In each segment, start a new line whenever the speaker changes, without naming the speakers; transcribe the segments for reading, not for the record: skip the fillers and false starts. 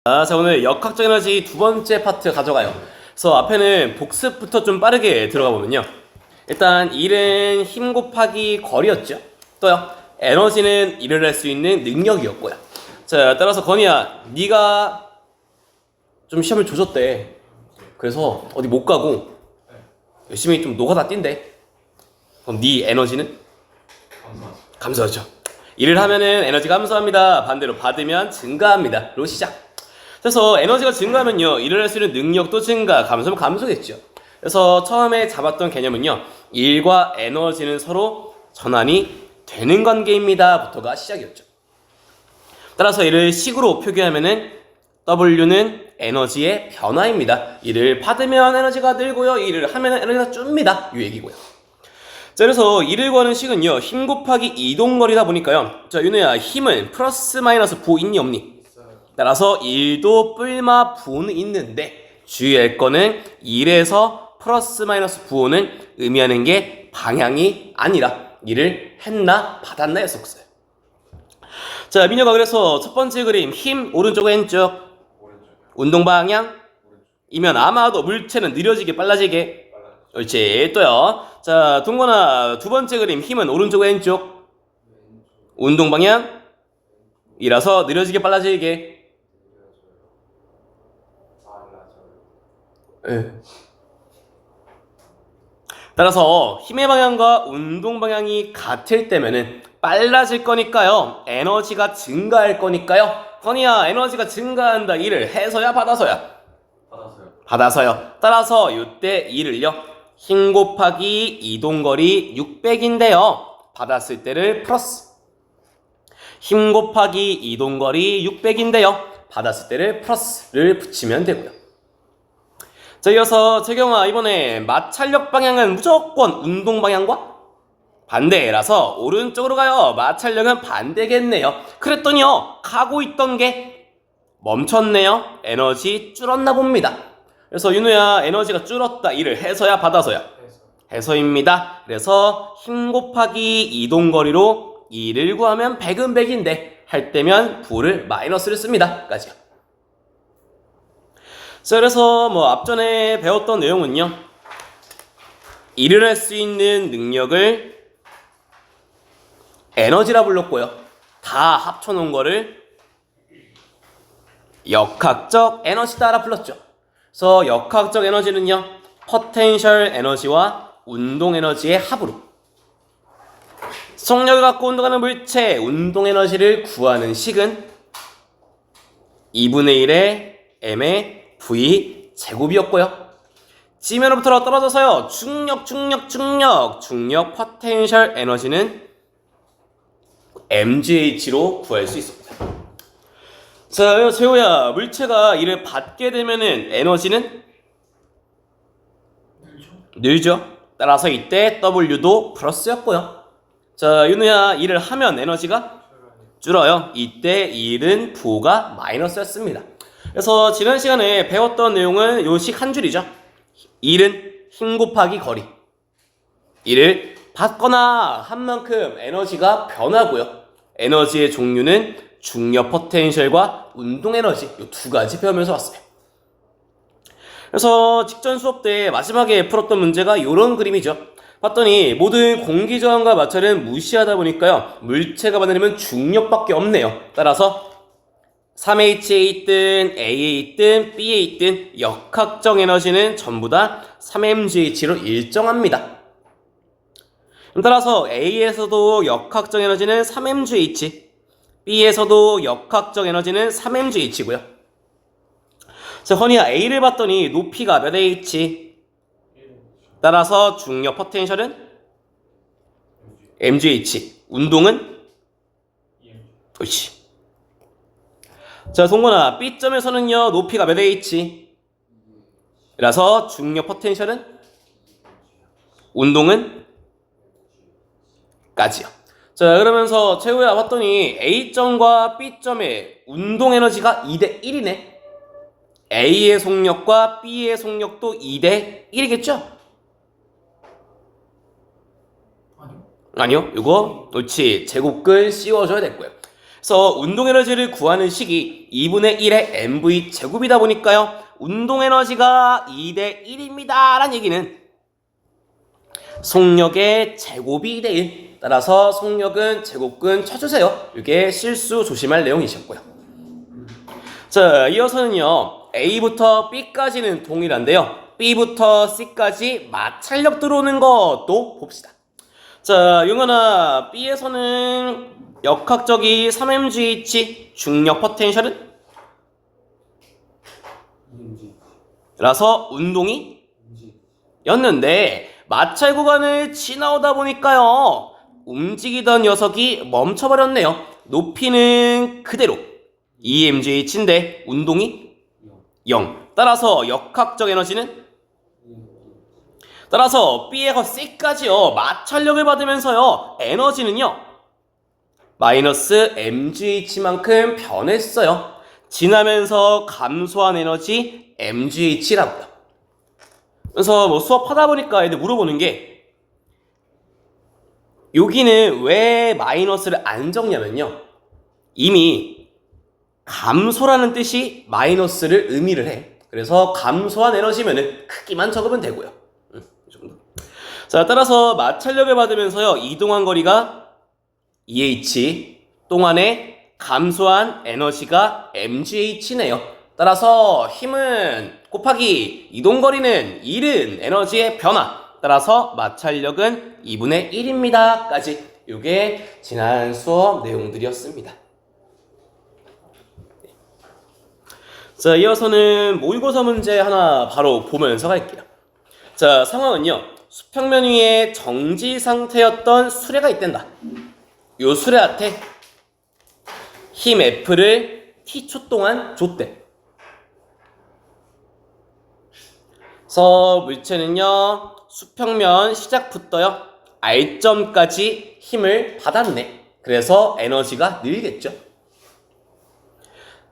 자, 오늘 역학적 에너지 두 번째 파트 가져가요. 그래서 앞에는 복습부터 좀 빠르게 들어가 보면요. 일단 1은 힘 곱하기 거리였죠. 또요. 에너지는 일을 할 수 있는 능력이었고요. 자, 따라서 건이야, 네가 좀 시험을 조졌대. 그래서 어디 못 가고 열심히 좀 노가다 뛴대. 그럼 네 에너지는? 감소하죠. 일을 하면은 에너지 감소합니다. 반대로 받으면 증가합니다. 로 시작. 그래서 에너지가 증가하면요, 일을 할 수 있는 능력도 증가, 감소하면 감소겠죠. 그래서 처음에 잡았던 개념은요, 일과 에너지는 서로 전환이 되는 관계입니다 부터가 시작이었죠. 따라서 이를 식으로 표기하면은 W는 에너지의 변화입니다. 일을 받으면 에너지가 늘고요, 일을 하면 에너지가 줍니다, 이 얘기고요. 자, 그래서 일을 구하는 식은요, 힘 곱하기 이동거리다 보니까요. 자, 윤우야, 힘은 플러스 마이너스 부 있니 없니? 따라서 1도 뿔마 부호는 있는데 주의할 거는 1에서 플러스 마이너스 부호는 의미하는 게 방향이 아니라 일을 했나 받았나 였었어요. 자, 민혁아, 그래서 첫 번째 그림 힘 오른쪽 왼쪽 운동 방향 이면 아마도 물체는 느려지게 빨라지게. 그렇지. 또요. 자, 동건아, 두 번째 그림 힘은 오른쪽 왼쪽 운동 방향 이라서 느려지게 빨라지게. 따라서 힘의 방향과 운동 방향이 같을 때면은 빨라질 거니까요, 에너지가 증가할 거니까요. 건이야, 에너지가 증가한다. 일을 해서야 받아서야? 받아서요. 따라서 이때 일을요, 힘 곱하기 이동거리 600인데요 받았을 때를 플러스, 힘 곱하기 이동거리 600인데요 받았을 때를 플러스를 붙이면 되고요. 자, 이어서 재경아, 이번에 마찰력 방향은 무조건 운동 방향과 반대라서 오른쪽으로 가요. 마찰력은 반대겠네요. 그랬더니요, 가고 있던 게 멈췄네요. 에너지 줄었나 봅니다. 그래서 윤우야, 에너지가 줄었다. 일을 해서야 받아서야? 해서입니다. 그래서 힘 곱하기 이동거리로 2를 구하면 100은 100인데 할 때면 부를 마이너스를 씁니다. 까지요. 자, 그래서 앞전에 배웠던 내용은요, 일을 할 수 있는 능력을 에너지라 불렀고요, 다 합쳐놓은 거를 역학적 에너지다라 불렀죠. 그래서 역학적 에너지는요, 포텐셜 에너지와 운동 에너지의 합으로 속력을 갖고 운동하는 물체 운동 에너지를 구하는 식은 2분의 1의 m의 v 제곱이었고요. 지면으로부터 떨어져서요, 중력 포텐셜 에너지는 mgh로 구할 수 있습니다. 자, 세호야, 물체가 이를 받게 되면은 에너지는 늘죠. 따라서 이때 w도 플러스였고요. 자, 윤우야, 일을 하면 에너지가 줄어요. 이때 일은 부가 마이너스였습니다. 그래서 지난 시간에 배웠던 내용은 요 식 한 줄이죠. 일은 힘 곱하기 거리. 일을 받거나 한 만큼 에너지가 변하고요. 에너지의 종류는 중력 포텐셜과 운동 에너지, 이 두 가지 배우면서 왔어요. 그래서 직전 수업 때 마지막에 풀었던 문제가 이런 그림이죠. 봤더니 모든 공기 저항과 마찰은 무시하다 보니까요, 물체가 받으려면 중력밖에 없네요. 따라서 3H에 있든 A에 있든 B에 있든 역학적 에너지는 전부 다 3mgh로 일정합니다. 따라서 A에서도 역학적 에너지는 3mgh, B에서도 역학적 에너지는 3mgh고요. 자, 허니야, A를 봤더니 높이가 몇 h? 따라서 중력 포텐셜은 mgh, 운동은? 그렇지. 자, 송건아, B점에서는요, 높이가 몇 h? 라서 중력 포텐셜은? 운동은? 까지요. 자, 그러면서 최후야 봤더니 A점과 B점의 운동 에너지가 2대 1이네. A의 속력과 B의 속력도 2대 1이겠죠? 아니요. 이거 그렇지. 제곱근 씌워줘야 됐고요. 그래서 운동 에너지를 구하는 식이 2분의 1의 mv 제곱이다 보니까요. 운동 에너지가 2대 1입니다. 라는 얘기는 속력의 제곱이 2대 1. 따라서 속력은 제곱근 쳐주세요. 이게 실수 조심할 내용이셨고요. 자, 이어서는요. A부터 B까지는 동일한데요. B부터 C까지 마찰력 들어오는 것도 봅시다. 자, 용현아, B에서는 역학적이 3mgh, 중력 포텐셜은? 라서 운동이? 였는데 마찰 구간을 지나오다 보니까요. 움직이던 녀석이 멈춰버렸네요. 높이는 그대로 2mgh인데 운동이 0. 따라서 역학적 에너지는? 따라서 B에서 C까지요. 마찰력을 받으면서요. 에너지는요. 마이너스 mgh만큼 변했어요. 지나면서 감소한 에너지 mgh라고요. 그래서 뭐 수업하다 보니까 애들 물어보는 게 여기는 왜 마이너스를 안 적냐면요. 이미 감소라는 뜻이 마이너스를 의미를 해. 그래서 감소한 에너지면은 크기만 적으면 되고요. 이 정도. 자, 따라서 마찰력을 받으면서요. 이동한 거리가 EH, 동안에 감소한 에너지가 mgh네요. 따라서 힘은 곱하기 이동거리는 잃은 에너지의 변화. 따라서 마찰력은 2분의 1입니다. 까지. 이게 지난 수업 내용들이었습니다. 자, 이어서는 모의고사 문제 하나 바로 보면서 갈게요. 자, 상황은요. 수평면 위에 정지 상태였던 수레가 있댄다. 요 수레한테 힘 F를 T초 동안 줬대. 그래서 물체는요. 수평면 시작부터요. R점까지 힘을 받았네. 그래서 에너지가 늘겠죠.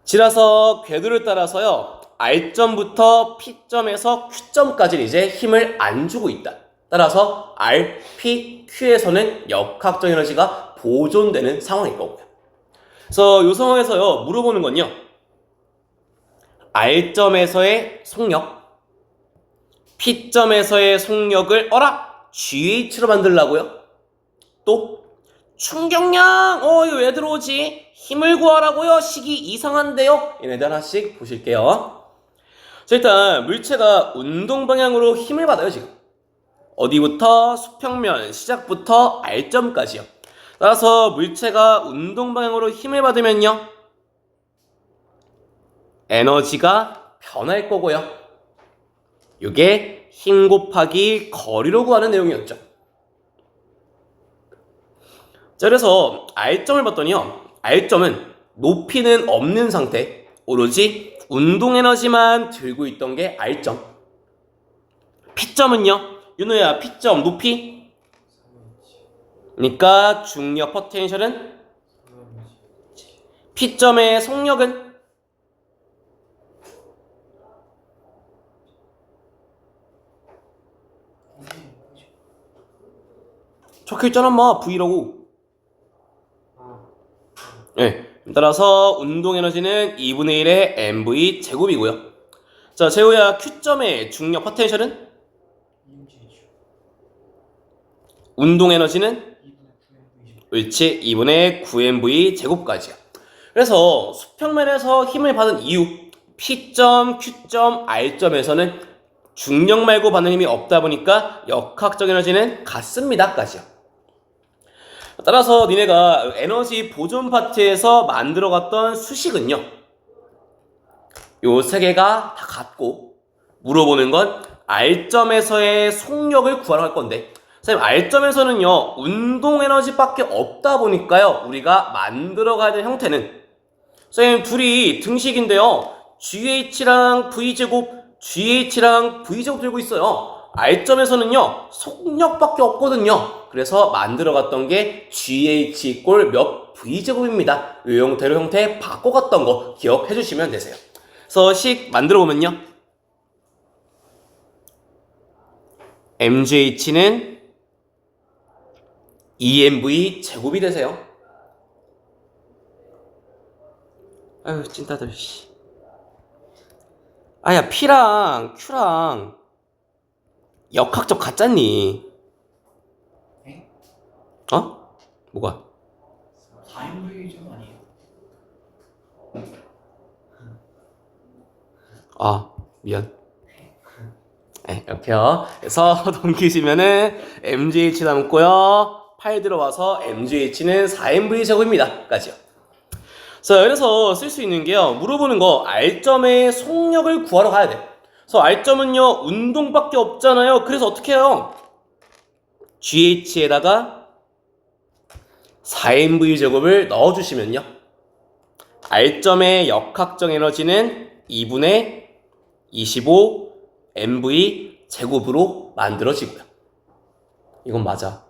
지라서 궤도를 따라서요. R점부터 P점에서 Q점까지 이제 힘을 안 주고 있다. 따라서 R, P, Q에서는 역학적 에너지가 보존되는 상황일 거고요. 그래서 이 상황에서요. 물어보는 건요. R점에서의 속력, P점에서의 속력을 GH로 만들라고요? 또 충격량! 이거 왜 들어오지? 힘을 구하라고요? 식이 이상한데요? 얘네들 하나씩 보실게요. 자, 일단 물체가 운동 방향으로 힘을 받아요, 지금. 어디부터? 수평면 시작부터 R점까지요. 따라서 물체가 운동 방향으로 힘을 받으면요. 에너지가 변할 거고요. 이게 힘 곱하기 거리로 구하는 내용이었죠. 자, 그래서 R점을 봤더니요. R점은 높이는 없는 상태, 오로지 운동 에너지만 들고 있던 게 R점. P점은요. 윤호야, P점 높이? 그러니까 중력 포텐셜은? P점의 속력은? 적혀있잖아, 엄마. V라고. 네. 따라서 운동 에너지는 2분의 1의 mv 제곱이고요. 자, 재호야, Q점의 중력 포텐셜은? 운동 에너지는? 그렇지, 2분의 9mv 제곱까지요. 그래서 수평면에서 힘을 받은 이유, P점, Q점, R점에서는 중력 말고 받는 힘이 없다 보니까 역학적 에너지는 같습니다. 까지요. 따라서 니네가 에너지 보존 파트에서 만들어갔던 수식은요. 요 세 개가 다 같고 물어보는 건 R점에서의 속력을 구하러 할 건데 선생님 R점에서는요. 운동 에너지밖에 없다 보니까요. 우리가 만들어가야 되는 형태는 선생님 둘이 등식인데요. GH랑 V제곱, GH랑 V제곱 들고 있어요. R점에서는요. 속력밖에 없거든요. 그래서 만들어갔던 게 GH 꼴 몇 V제곱입니다. 이 형태로 형태 바꿔갔던 거 기억해 주시면 되세요. 그래서 식 만들어보면요. MGH는 EMV 제곱이 되세요. 아유 찐따들 씨. 아야 P랑 Q랑 역학적 같잖니.
에?
어? 뭐가?
4인분이죠 아니에요?
아 미안. 네, 이렇게요. 그래서 넘기시면은 MGH 남고요. 8 들어와서 MGH는 4MV 제곱입니다. 까지요. 자, 그래서 쓸 수 있는 게요. 물어보는 거 R점의 속력을 구하러 가야 돼. 그래서 R점은요. 운동밖에 없잖아요. 그래서 어떻게 해요? GH에다가 4MV 제곱을 넣어주시면요. R점의 역학적 에너지는 2분의 25 MV 제곱으로 만들어지고요. 이건 맞아.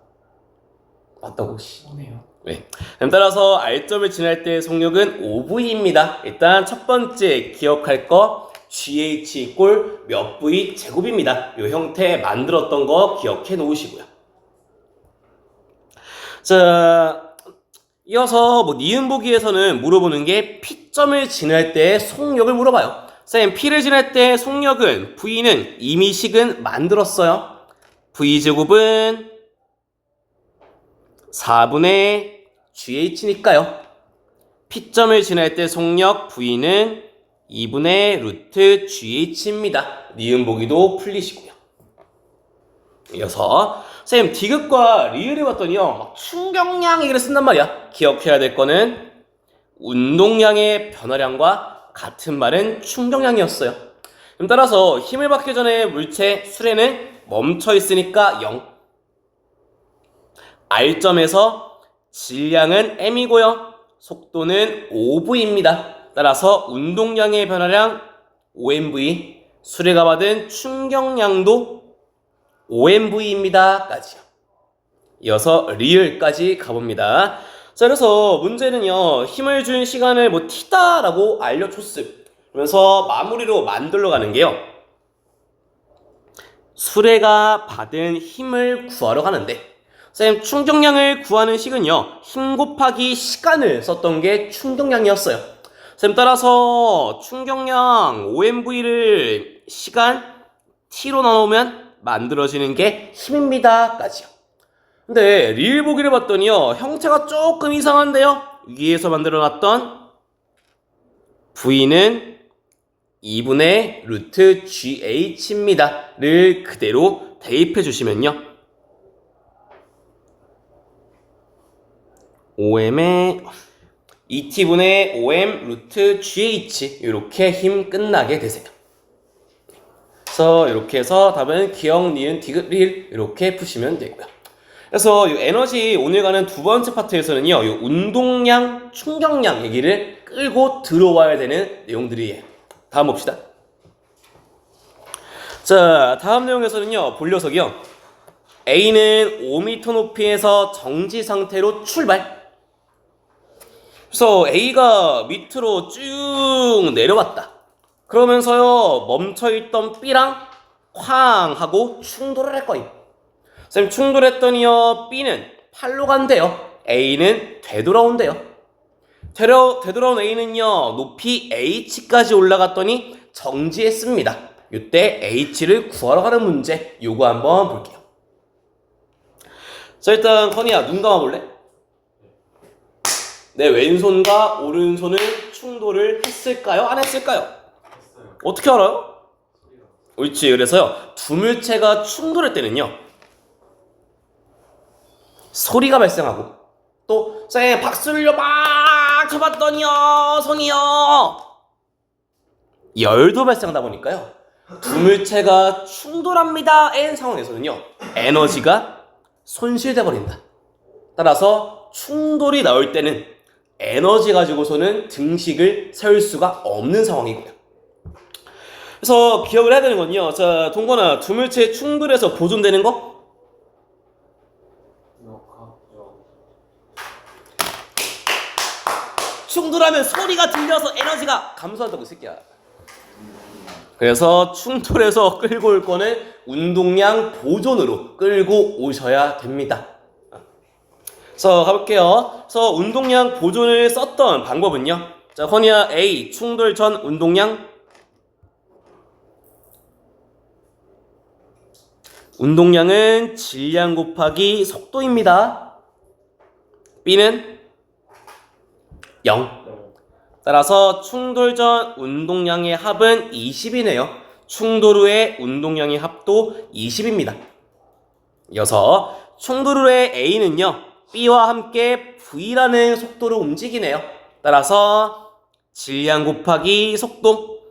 맞다고 씨.
오네요.
네. 그럼 따라서 R점을 지날 때의 속력은 5V입니다. 일단 첫 번째 기억할 거 GH 이꼴 몇 V 제곱입니다. 이 형태 만들었던 거 기억해 놓으시고요. 자, 이어서 뭐 니은 보기에서는 물어보는 게 P점을 지날 때의 속력을 물어봐요. 쌤, P를 지날 때 속력은 V는 이미 식은 만들었어요. V제곱은 4분의 GH니까요. P점을 지날 때 속력 V는 2분의 루트 GH입니다. 니은 보기도 풀리시고요. 이어서 쌤, 디귿과 리을을 봤더니요. 막 충격량 얘기를 쓴단 말이야. 기억해야 될 거는 운동량의 변화량과 같은 말은 충격량이었어요. 그럼 따라서 힘을 받기 전에 물체 수레는 멈춰 있으니까 0. R점에서 질량은 m이고요. 속도는 5v입니다. 따라서 운동량의 변화량 5mv, 수레가 받은 충격량도 5mv입니다. 까지요. 이어서 리을까지 가봅니다. 자, 그래서 문제는요, 힘을 준 시간을 뭐 t다라고 알려줬음. 그러면서 마무리로 만들러 가는 게요, 수레가 받은 힘을 구하러 가는데, 쌤, 충격량을 구하는 식은요, 힘 곱하기 시간을 썼던 게 충격량이었어요. 쌤, 따라서 충격량 5mv를 시간 t로 나누면 만들어지는 게 힘입니다. 까지요. 근데 리을 보기를 봤더니요, 형태가 조금 이상한데요. 위에서 만들어놨던 V는 2분의 루트 GH입니다 를 그대로 대입해 주시면요, 5m에 2t분의 5m 루트 GH 이렇게 힘 끝나게 되세요. 그래서 이렇게 해서 답은 기억, 니은, 디귿, 리을 이렇게 푸시면 되고요. 그래서 이 에너지 오늘 가는 두 번째 파트에서는요, 이 운동량, 충격량 얘기를 끌고 들어와야 되는 내용들이에요. 다음 봅시다. 자, 다음 내용에서는요, 볼녀석이요, A는 5m 높이에서 정지 상태로 출발. 그래서 A가 밑으로 쭉 내려왔다. 그러면서요, 멈춰있던 B랑 쾅 하고 충돌을 할 거임. 쌤, 충돌했더니요, B는 팔로 간대요. A는 되돌아온대요. 되돌아온 A는요, 높이 H까지 올라갔더니 정지했습니다. 이때 H를 구하러 가는 문제, 요거 한번 볼게요. 자, 일단 건이야, 눈 감아볼래? 내 왼손과 오른손은 충돌을 했을까요? 안 했을까요?
했어요.
어떻게 알아요? 옳지. 그래서요, 두 물체가 충돌할 때는요, 소리가 발생하고, 또 쌤, 박수를 막 쳐봤더니요, 손이요, 열도 발생하다 보니까요, 두 물체가 충돌합니다 의 상황에서는요, 에너지가 손실돼 버린다. 따라서 충돌이 나올 때는 에너지 가지고서는 등식을 세울 수가 없는 상황이고요. 그래서 기억을 해야 되는 건요, 자, 동건아, 두 물체 충돌해서 보존되는 거? 충돌하면 소리가 들려서 에너지가 감소한다고, 이 새끼야. 그래서 충돌해서 끌고 올 거는 운동량 보존으로 끌고 오셔야 됩니다. 그래서 가볼게요. 그래서 운동량 보존을 썼던 방법은요, 자, 허니야 A 충돌 전 운동량. 운동량은 질량 곱하기 속도입니다. B는 0. 따라서 충돌 전 운동량의 합은 20이네요. 충돌 후의 운동량의 합도 20입니다. 이어서 충돌 후의 A는요, B와 함께 V라는 속도로 움직이네요. 따라서 질량 곱하기 속도,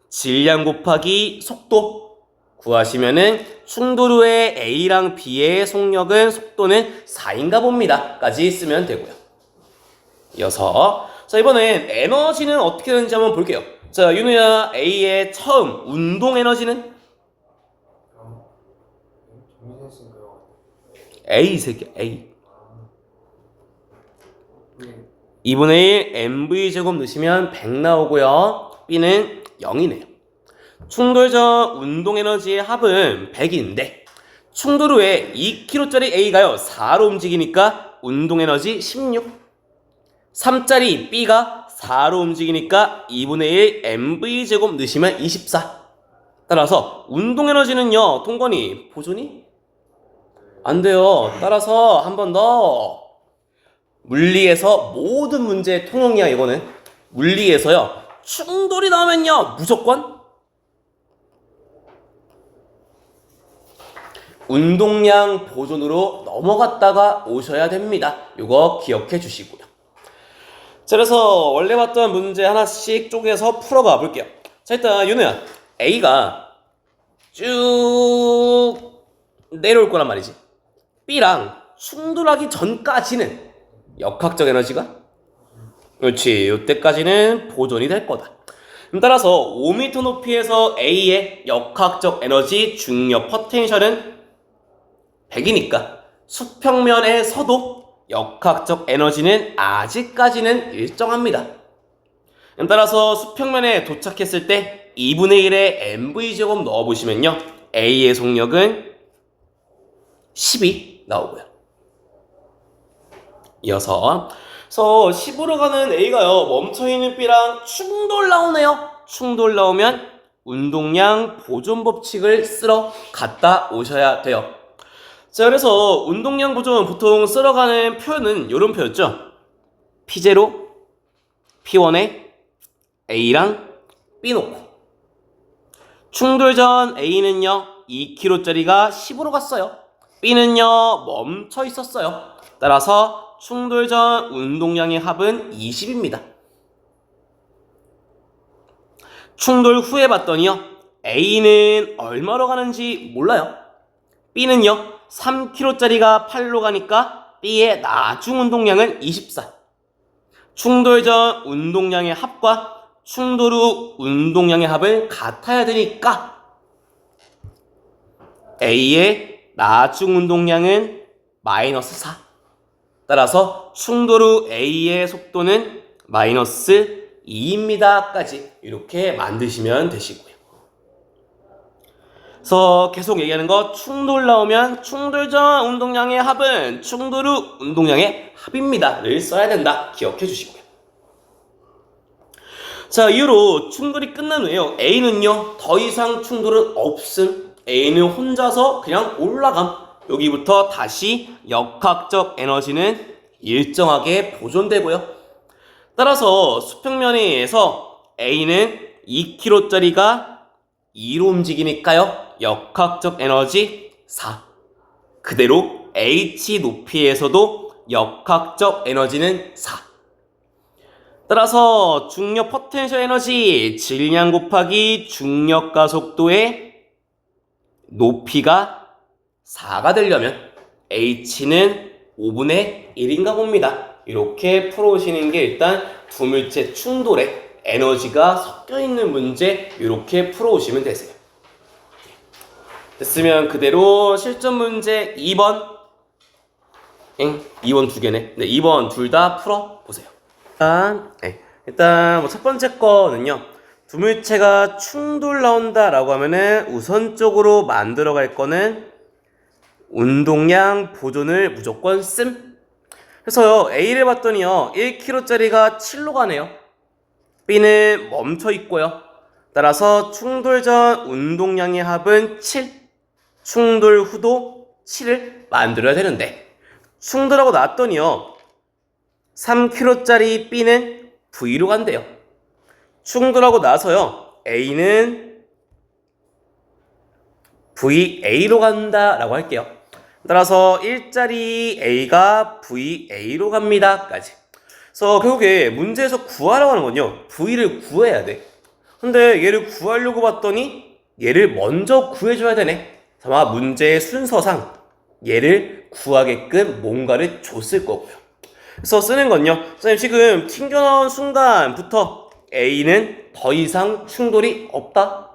질량 곱하기 속도 구하시면은 충돌 후의 A랑 B의 속력은 속도는 4인가 봅니다. 까지 쓰면 되고요. 이어서 자, 이번엔 에너지는 어떻게 되는지 한번 볼게요. 자, 윤우야, A의 처음 운동 에너지는? A 새끼 A 2분의 1 mv제곱 넣으시면 100 나오고요. B는 0이네요. 충돌 전 운동 에너지의 합은 100인데 충돌 후에 2kg짜리 A가요 4로 움직이니까 운동 에너지 16. 3짜리 B가 4로 움직이니까 2분의 1 mv제곱 넣으시면 24. 따라서 운동 에너지는요, 동건이 보존이 안 돼요. 따라서 한 번 더. 물리에서 모든 문제의 통용이야, 이거는. 물리에서요, 충돌이 나오면요, 무조건 운동량 보존으로 넘어갔다가 오셔야 됩니다. 이거 기억해 주시고요. 자, 그래서 원래 봤던 문제 하나씩 쪼개서 풀어가 볼게요. 자, 일단 윤우야, A가 쭉 내려올 거란 말이지. B랑 충돌하기 전까지는 역학적 에너지가, 그렇지, 이때까지는 보존이 될 거다. 따라서 5m 높이에서 A의 역학적 에너지 중력 포텐셜은 100이니까 수평면에서도 역학적 에너지는 아직까지는 일정합니다. 따라서 수평면에 도착했을 때 2분의 1의 mv제곱 넣어보시면요, A의 속력은 10이 나오고요. 이어서 10으로 가는 A가요, 멈춰있는 B랑 충돌 나오네요. 충돌 나오면 운동량 보존 법칙을 쓰러 갔다 오셔야 돼요. 자, 그래서 운동량 보존 보통 쓸어가는 표현은 이런 표였죠. P0, P1에 A랑 B 놓고 충돌 전 A는요 2kg짜리가 10으로 갔어요. B는요 멈춰 있었어요. 따라서 충돌 전 운동량의 합은 20입니다. 충돌 후에 봤더니요, A는 얼마로 가는지 몰라요. B는요 3kg짜리가 8로 가니까 B의 나중 운동량은 24. 충돌 전 운동량의 합과 충돌 후 운동량의 합은 같아야 되니까 A의 나중 운동량은 마이너스 4. 따라서 충돌 후 A의 속도는 마이너스 2입니다. 까지 이렇게 만드시면 되시고요. 그래서 계속 얘기하는 거, 충돌 나오면 충돌 전 운동량의 합은 충돌 후 운동량의 합입니다를 써야 된다. 기억해 주시고요. 자, 이후로 충돌이 끝난 후에요, A는요 더 이상 충돌은 없음. A는 혼자서 그냥 올라감. 여기부터 다시 역학적 에너지는 일정하게 보존되고요. 따라서 수평면에서 A는 2kg짜리가 2로 움직이니까요, 역학적 에너지 4. 그대로 H 높이에서도 역학적 에너지는 4. 따라서 중력 포텐셜 에너지 질량 곱하기 중력 가속도의 높이가 4가 되려면 H는 5분의 1인가 봅니다. 이렇게 풀어오시는 게 일단 두 물체 충돌에 에너지가 섞여 있는 문제, 이렇게 풀어오시면 되세요. 됐으면 그대로 실전 문제 2번 2번 두 개네. 네, 2번 둘 다 풀어보세요. 일단 첫 번째 거는요, 두 물체가 충돌 나온다 라고 하면은 우선적으로 만들어갈 거는 운동량 보존을 무조건 씀. 그래서요, A를 봤더니요 1kg짜리가 7로 가네요. B는 멈춰 있고요. 따라서 충돌 전 운동량의 합은 7, 충돌 후도 7을 만들어야 되는데 충돌하고 났더니요 3kg짜리 B는 V로 간대요. 충돌하고 나서요 A는 VA로 간다라고 할게요. 따라서 1짜리 A가 VA로 갑니다 까지. 그래서 결국에 문제에서 구하라고 하는 건요 V를 구해야 돼. 근데 얘를 구하려고 봤더니 얘를 먼저 구해줘야 되네. 아마 문제의 순서상 얘를 구하게끔 뭔가를 줬을 거고요. 그래서 쓰는 건요 선생님 지금 튕겨나온 순간부터 A는 더 이상 충돌이 없다.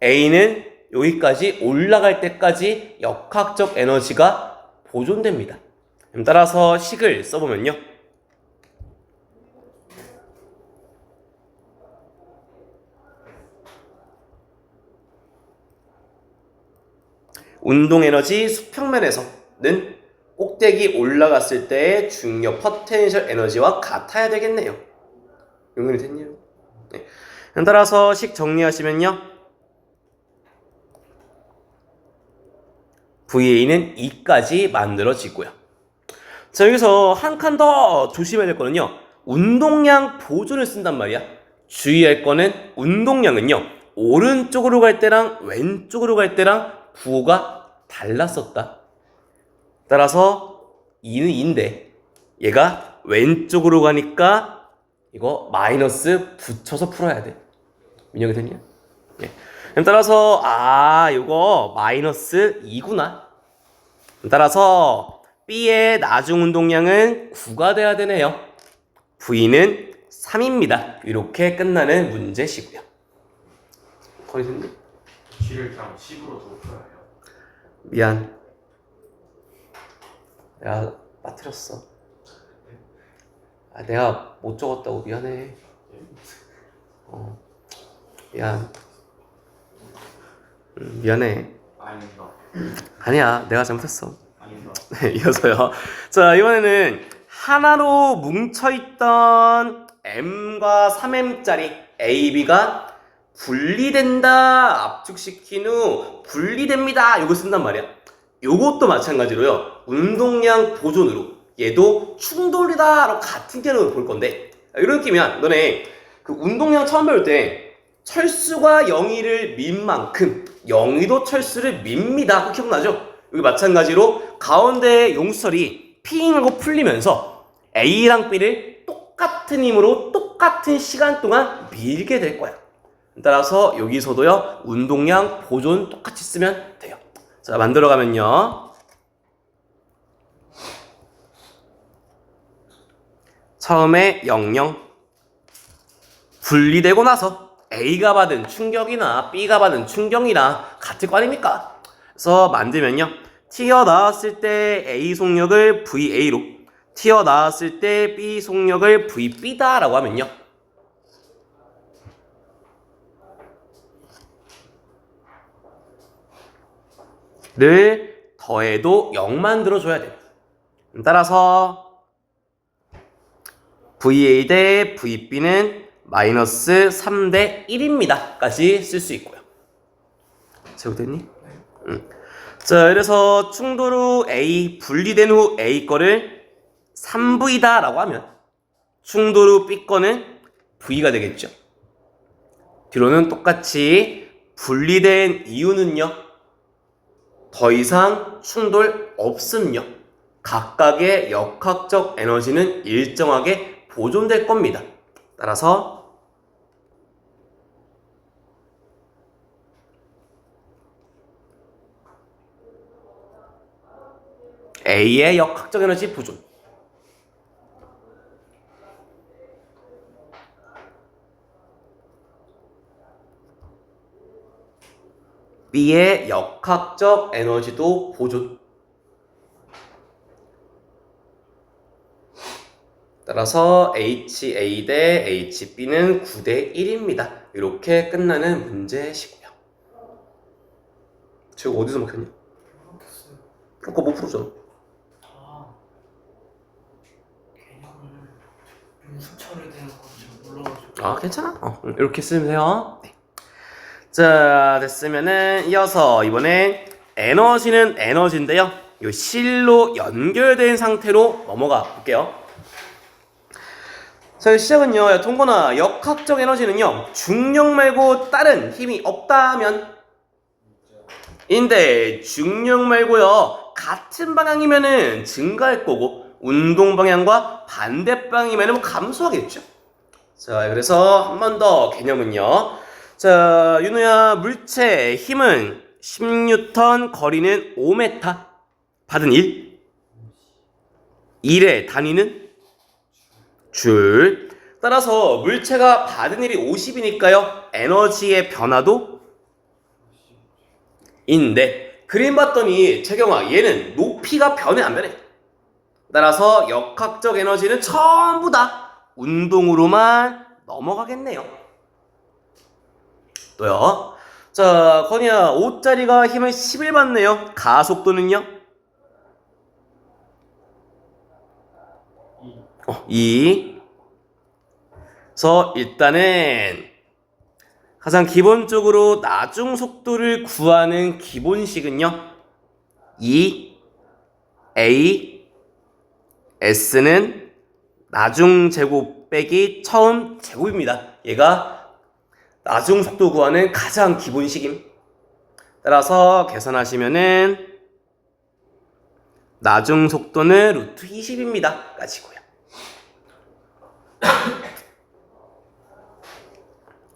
A는 여기까지 올라갈 때까지 역학적 에너지가 보존됩니다. 따라서 식을 써보면요 운동 에너지 수평면에서는 꼭대기 올라갔을 때의 중력 포텐셜 에너지와 같아야 되겠네요. 연결이 됐네요. 네. 따라서 식 정리하시면요 VA는 2까지 만들어지고요. 자 여기서 한 칸 더 조심해야 될 거는요 운동량 보존을 쓴단 말이야. 주의할 거는 운동량은요 오른쪽으로 갈 때랑 왼쪽으로 갈 때랑 부호가 달랐었다. 따라서 2는 2인데 얘가 왼쪽으로 가니까 이거 마이너스 붙여서 풀어야 돼. 민영이 됐냐? 네. 따라서 이거 마이너스 2구나. 따라서 B의 나중 운동량은 9가 돼야 되네요. V는 3입니다. 이렇게 끝나는 문제시고요. 거의 됐네?
G를 그냥 10으로 더 풀어야 해요.
미안. 내가 빠뜨렸어. 내가 못 적었다고 미안해. 미안. 미안해.
아닙니다.
아니야, 내가 잘못했어.
아닙니다.
네, 이어서요. 자, 이번에는 하나로 뭉쳐있던 M과 3M짜리 AB가 분리된다, 압축시킨 후 분리됩니다. 이거 쓴단 말이야. 요것도 마찬가지로요. 운동량 보존으로 얘도 충돌이다 같은 개념으로 볼 건데 이런 느낌이야. 너네 그 운동량 처음 배울 때 철수가 영희를 민 만큼 영희도 철수를 밉니다. 그거 기억나죠? 여기 마찬가지로 가운데 용수철이 핑하고 풀리면서 A랑 B를 똑같은 힘으로 똑같은 시간 동안 밀게 될 거야. 따라서 여기서도요 운동량 보존 똑같이 쓰면 돼요. 자, 만들어가면요 처음에 00 분리되고 나서 A가 받은 충격이나 B가 받은 충격이나 같을 거 아닙니까? 그래서 만들면요 튀어나왔을 때 A 속력을 VA로 튀어나왔을 때 B 속력을 VB다 라고 하면요 를 더해도 0 만들어줘야 돼요. 따라서 VA 대 VB는 마이너스 3대 1입니다 까지 쓸 수 있고요. 제곱됐니? 네. 자, 그래서 충돌 후 A, 분리된 후 A 거를 3V다 라고 하면 충돌 후 B 거는 V가 되겠죠. 뒤로는 똑같이 분리된 이유는요 더 이상 충돌 없음요. 각각의 역학적 에너지는 일정하게 보존될 겁니다. 따라서 A의 역학적 에너지 보존 B의 역학적 에너지도 보존. 따라서 HA 대 HB는 9대 1입니다. 이렇게 끝나는 문제시고요. 지금 어디서 막혔냐? 그거 못 풀었잖아.
개념을 좀 순철에 대한 건 잘
아, 괜찮아. 이렇게 쓰면 돼요. 네. 자, 됐으면은 이어서 이번엔 에너지는 에너지인데요. 요 실로 연결된 상태로 넘어가 볼게요. 자, 시작은요. 야, 통건아, 역학적 에너지는요. 중력 말고 다른 힘이 없다면 인데 중력 말고요. 같은 방향이면은 증가할 거고 운동 방향과 반대 방향이면은 감소하겠죠. 자, 그래서 한 번 더 개념은요. 자, 윤우야, 물체의 힘은 10N, 거리는 5m, 받은 1. 1의 단위는 줄. 따라서 물체가 받은 1이 50이니까요. 에너지의 변화도 인데 그림 봤더니 채경아, 얘는 높이가 변해 안 변해? 따라서 역학적 에너지는 전부 다 운동으로만 넘어가겠네요. 또요. 자, 건이야, 5짜리가 힘을 11 받네요. 가속도는요? 2. 그래서 일단은 가장 기본적으로 나중 속도를 구하는 기본식은요. 2 A S는 나중 제곱 빼기 처음 제곱입니다. 얘가 나중 속도 구하는 가장 기본식임. 따라서 계산하시면은 나중 속도는 루트 20입니다. 까지고요.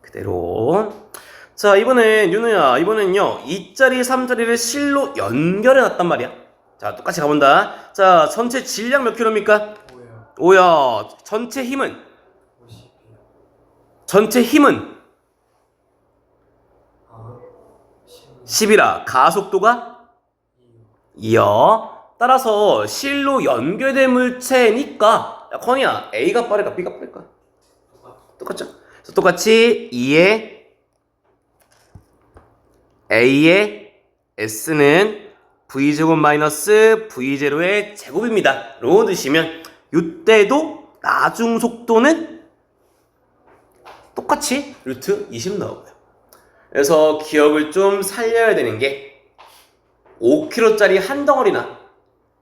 그대로. 자, 이번엔 윤우야, 이번엔요 2짜리 3짜리를 실로 연결해 놨단 말이야. 자, 똑같이 가본다. 자, 전체 질량 몇 킬로입니까? 5야. 전체 힘은? 10이라. 가속도가 2요. 따라서 실로 연결된 물체니까, 야, 건이야, A가 빠를까 B가 빠를까? 똑같죠? 그래서 똑같이 2의 A의 S는 V제곱 마이너스 V0의 제곱입니다. 로 넣으시면 이때도 나중 속도는 똑같이 루트 20 나오고요. 그래서 기억을 좀 살려야 되는 게 5kg짜리 한 덩어리나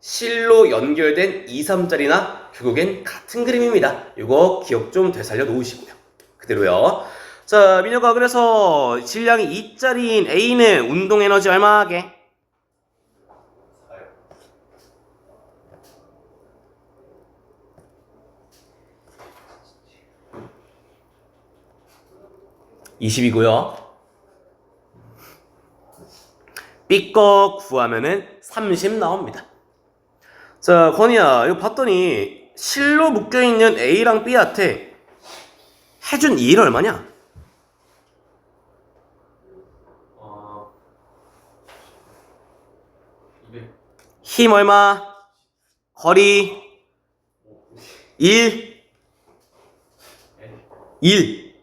실로 연결된 2, 3짜리나 결국엔 같은 그림입니다. 이거 기억 좀 되살려 놓으시고요. 그대로요. 자, 민혁아, 그래서 질량이 2짜리인 A는 운동 에너지 얼마 하게? 20이고요. B 거 구하면은 30 나옵니다. 자, 건이야, 이거 봤더니 실로 묶여있는 A랑 B한테 해준 일 얼마냐?
200.
힘 얼마? 거리 1 1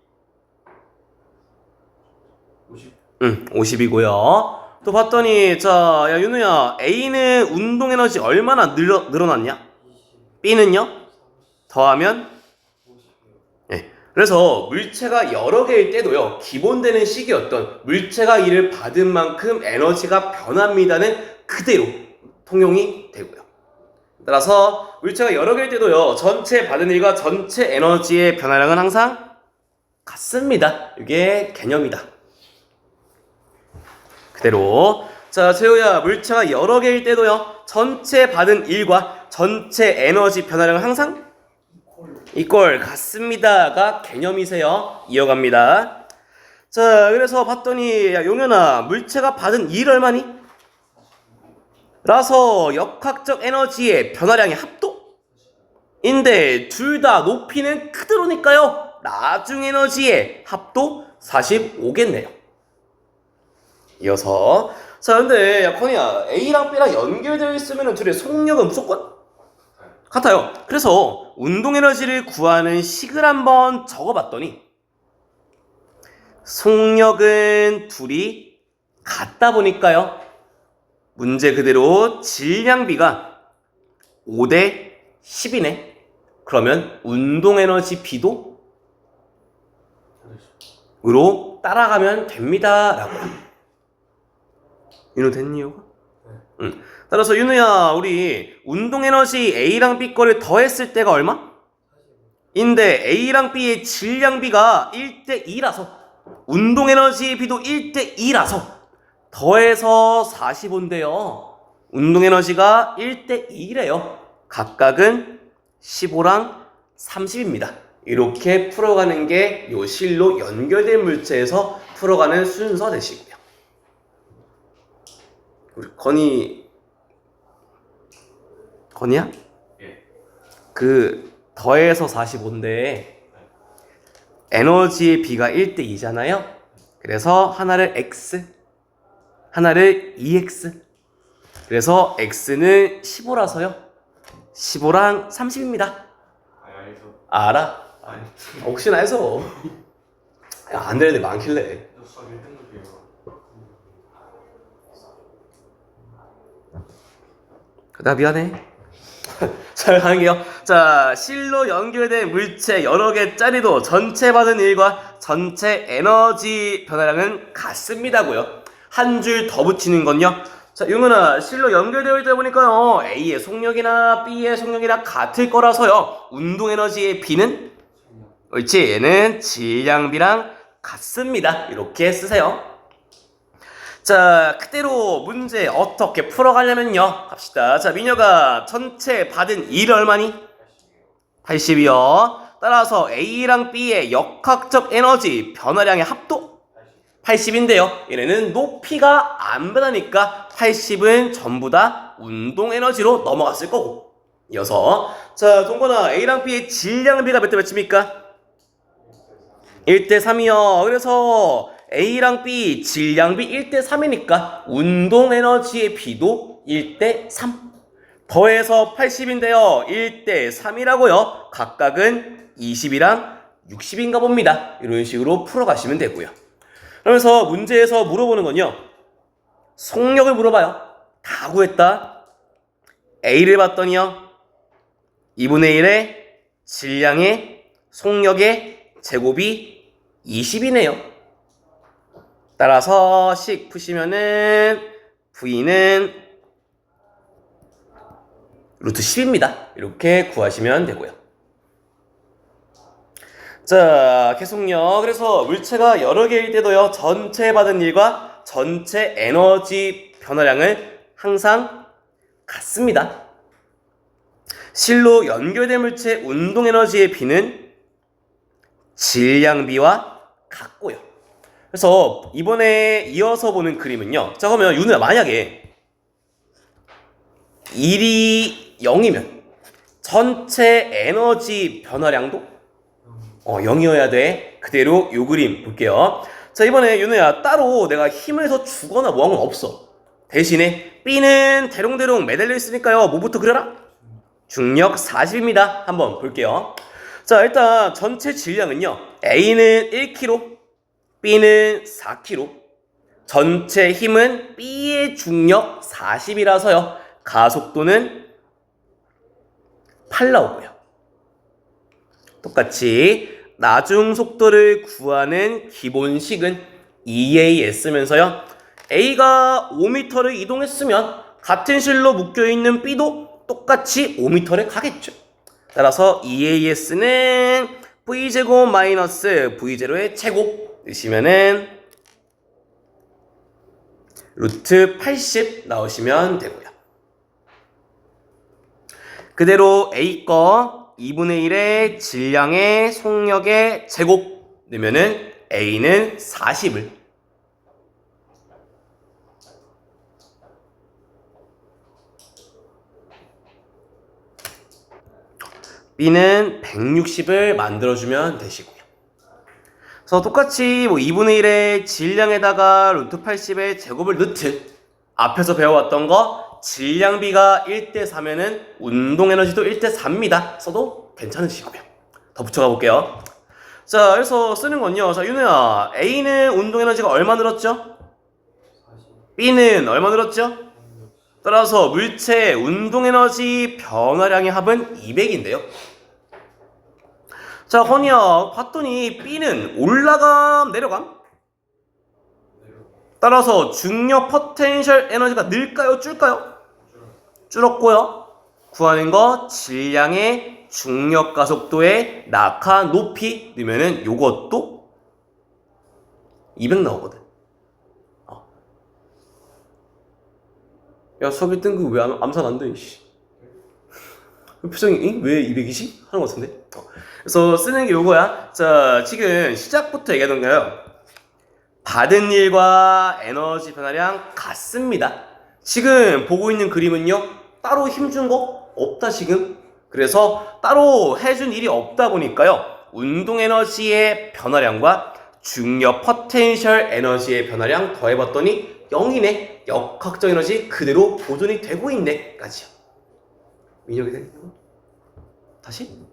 50.
50이고요. 또 봤더니 자, 야 윤우야, A는 운동 에너지 얼마나 늘어났냐? B는요? 더하면 네. 그래서 물체가 여러 개일 때도요, 기본되는 식이었던 물체가 이를 받은 만큼 에너지가 변합니다는 그대로 통용이 되고요. 따라서 물체가 여러 개일 때도요, 전체 받은 일과 전체 에너지의 변화량은 항상 같습니다. 이게 개념이다. 그대로. 자, 재호야, 물체가 여러 개일 때도요, 전체 받은 일과 전체 에너지 변화량은 항상 이꼴 같습니다가 개념이세요. 이어갑니다. 자, 그래서 봤더니 야 용현아, 물체가 받은 일 얼마니? 라서 역학적 에너지의 변화량의 합도인데 둘 다 높이는 그대로니까요, 나중 에너지의 합도 45겠네요. 이어서 자, 근데 야 커니야, A랑 B랑 연결되어 있으면 둘의 속력은 무조건 같아요. 그래서 운동 에너지를 구하는 식을 한번 적어봤더니 속력은 둘이 같다 보니까요, 문제 그대로 질량비가 5대 10이네. 그러면 운동 에너지 B도 으로 따라가면 됩니다. 라고. 윤호 됐니, 이거? 응. 따라서 윤우야, 우리 운동에너지 A랑 B 거를 더했을 때가 얼마? 인데 A랑 B의 질량비가 1대2라서 운동에너지 B도 1대2라서 더해서 45인데요. 운동에너지가 1대2래요. 각각은 15랑 30입니다. 이렇게 풀어가는 게 요 실로 연결된 물체에서 풀어가는 순서 되시고요. 우리 건이야?
예.
그 더해서 45인데 에너지의 B가 1대2잖아요. 그래서 하나를 X, 하나를 EX. 그래서 X는 15라서요. 15랑 30입니다.
알죠.
알아?
아니.
혹시나 해서. 야, 안 되는데 많길래.
수학 1등급이에요.
나 미안해. 잘 가는게요. 자, 실로 연결된 물체 여러 개짜리도 전체 받은 일과 전체 에너지 변화량은 같습니다고요. 한 줄 더 붙이는 건요. 자, 용은아, 실로 연결되어 있다 보니까요. A의 속력이나 B의 속력이랑 같을 거라서요. 운동 에너지의 B는 옳지, 얘는 질량비랑 같습니다. 이렇게 쓰세요. 자, 그대로 문제 어떻게 풀어가려면요. 갑시다. 자, 민혁아, 전체 받은 일 얼마니? 80이요. 따라서 A랑 B의 역학적 에너지 변화량의 합도 80인데요. 얘네는 높이가 안 변하니까 80은 전부 다 운동 에너지로 넘어갔을 거고. 이어서 자, 동건아, A랑 B의 질량비가 몇 대 몇입니까? 1대3이요. 그래서 A랑 B 질량비 1대3이니까 운동 에너지의 B도 1대3. 더해서 80인데요. 1대3이라고요. 각각은 20이랑 60인가 봅니다. 이런 식으로 풀어가시면 되고요. 그러면서 문제에서 물어보는 건요. 속력을 물어봐요. 다 구했다. A를 봤더니요. 2분의 1의 질량의 속력의 제곱이 20이네요. 따라서 식 푸시면은 V는 루트 10입니다. 이렇게 구하시면 되고요. 자, 계속요. 그래서 물체가 여러 개일 때도요. 전체 받은 일과 전체 에너지 변화량을 항상 같습니다. 실로 연결된 물체 운동 에너지의 B는 질량비와 같고요. 그래서 이번에 이어서 보는 그림은요. 자, 그러면 윤우야, 만약에 1이 0이면 전체 에너지 변화량도 0이어야 돼. 그대로 요 그림 볼게요. 자, 이번에 윤우야, 따로 내가 힘을 더 주거나 뭐 한 건 없어. 대신에 B는 대롱대롱 매달려 있으니까요. 뭐부터 그려라? 중력 40입니다. 한번 볼게요. 자, 일단 전체 질량은요. A는 1kg, B는 4kg. 전체 힘은 B의 중력 40이라서요. 가속도는 8 나오고요. 똑같이 나중 속도를 구하는 기본식은 EAS면서요. A가 5m를 이동했으면 같은 실로 묶여있는 B도 똑같이 5m를 가겠죠. 따라서 EAS는 V제곱 마이너스 V0의 제곱 넣으시면은 루트 80 나오시면 되고요. 그대로 A 거 2분의 1의 질량의 속력의 제곱 넣으면은 A는 40을, B는 160을 만들어주면 되시고요. 그래서 똑같이 뭐 2분의 1의 질량에다가 루트 80의 제곱을 넣듯 앞에서 배워왔던 거 질량비가 1대4면은 운동에너지도 1대4입니다. 써도 괜찮으시고요. 더 붙여가 볼게요. 자, 그래서 쓰는 건요. 자, 윤우야, A는 운동에너지가 얼마 늘었죠? B는 얼마 늘었죠? 따라서 물체 운동에너지 변화량의 합은 200인데요. 자, 허니야, 봤더니 B는 올라감, 내려감? 따라서 중력 포텐셜 에너지가 늘까요, 줄까요? 줄었고요. 구하는 거 질량의 중력 가속도의 낙하 높이 넣으면은 요것도 200 나오거든. 야, 수업 1등급 왜 암산 안 돼, 이씨. 표정이, 왜 220? 하는 것 같은데? 그래서 쓰는 게 요거야. 자, 지금 시작부터 얘기하던 거요. 받은 일과 에너지 변화량 같습니다. 지금 보고 있는 그림은요, 따로 힘준 거 없다, 지금. 그래서 따로 해준 일이 없다 보니까요, 운동 에너지의 변화량과 중력 포텐셜 에너지의 변화량 더해봤더니 0이네. 역학적 에너지 그대로 보존이 되고 있네. 까지요. 민혁이 되겠고 다시?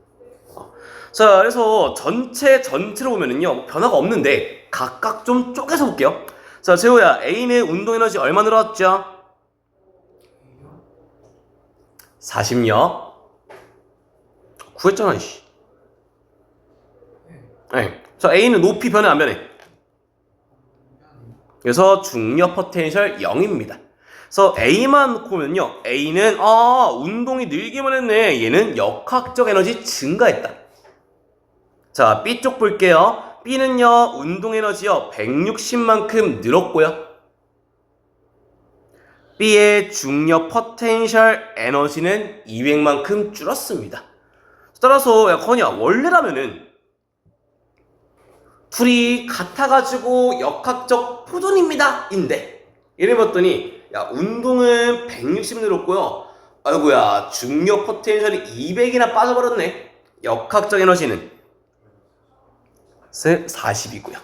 자, 그래서 전체로 보면은요, 변화가 없는데 각각 좀 쪼개서 볼게요. 자, 재호야, A는 운동 에너지 얼마 늘었죠? 40력. 구했잖아, 이씨. 네. 자, A는 높이 변해, 안 변해? 그래서 중력 포텐셜 0입니다. 그래서 A만 놓고 보면요, A는 운동이 늘기만 했네. 얘는 역학적 에너지 증가했다. 자, B 쪽 볼게요. B는요, 운동 에너지요 160만큼 늘었고요. B의 중력 포텐셜 에너지는 200만큼 줄었습니다. 따라서 야, 건이야, 원래라면은 둘이 같아가지고 역학적 보존입니다 인데 이래 봤더니 야, 운동은 160 늘었고요. 아이고야, 중력 포텐셜이 200이나 빠져버렸네. 역학적 에너지는 40이고요.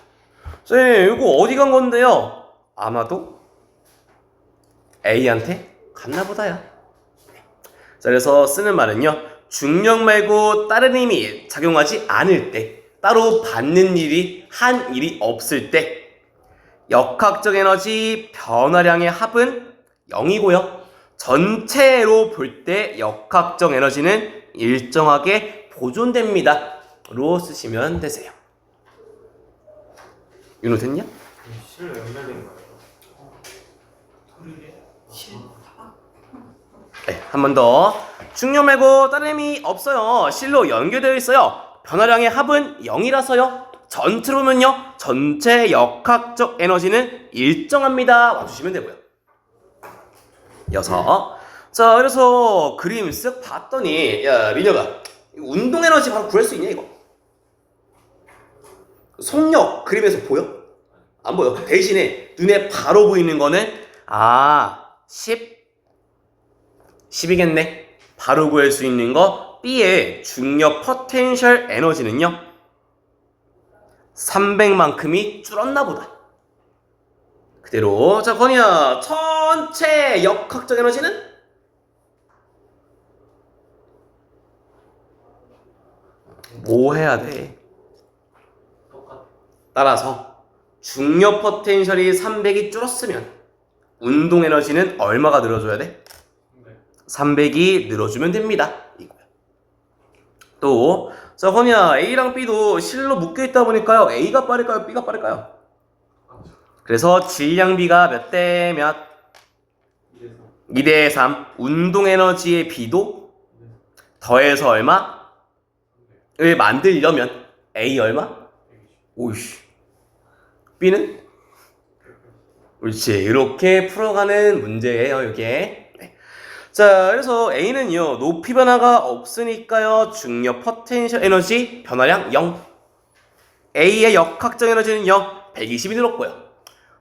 쌤, 이거 어디 간 건데요? 아마도 A한테 갔나 보다야. 자, 그래서 쓰는 말은요, 중력 말고 다른 힘이 작용하지 않을 때, 따로 받는 일이 한 일이 없을 때 역학적 에너지 변화량의 합은 0이고요. 전체로 볼 때 역학적 에너지는 일정하게 보존됩니다. 로 쓰시면 되세요. 윤호 됐냐?
실로 연결된 거예요.
네, 한 번 더. 중력 말고 다른 힘이 없어요. 실로 연결되어 있어요. 변화량의 합은 0이라서요. 전체로 보면요, 전체 역학적 에너지는 일정합니다. 와주시면 되고요. 6. 자, 그래서 그림 쓱 봤더니, 야, 민혁아, 운동 에너지 바로 구할 수 있냐, 이거? 속력 그림에서 보여? 안 보여. 대신에 눈에 바로 보이는 거는 10이겠네. 바로 구할 수 있는 거 B의 중력 포텐셜 에너지는요 300만큼이 줄었나 보다. 그대로. 자, 건이야, 전체 역학적 에너지는 뭐 해야 돼? 따라서 중력 포텐셜이 300이 줄었으면 운동 에너지는 얼마가 늘어줘야 돼? 300이 늘어주면 됩니다. 이거야. 또, 자, 허니야, A랑 B도 실로 묶여있다 보니까요, A가 빠를까요? B가 빠를까요? 그래서 질량비가 몇 대 몇? 2대 3. 운동 에너지의 B도 더해서 얼마? 을 만들려면 A 얼마? 오이씨. B는? 옳지. 이렇게 풀어가는 문제예요, 이게. 네. 자, 그래서 A는요, 높이 변화가 없으니까요, 중력 포텐셜 에너지 변화량 0. A의 역학적 에너지는 0, 120이 늘었고요.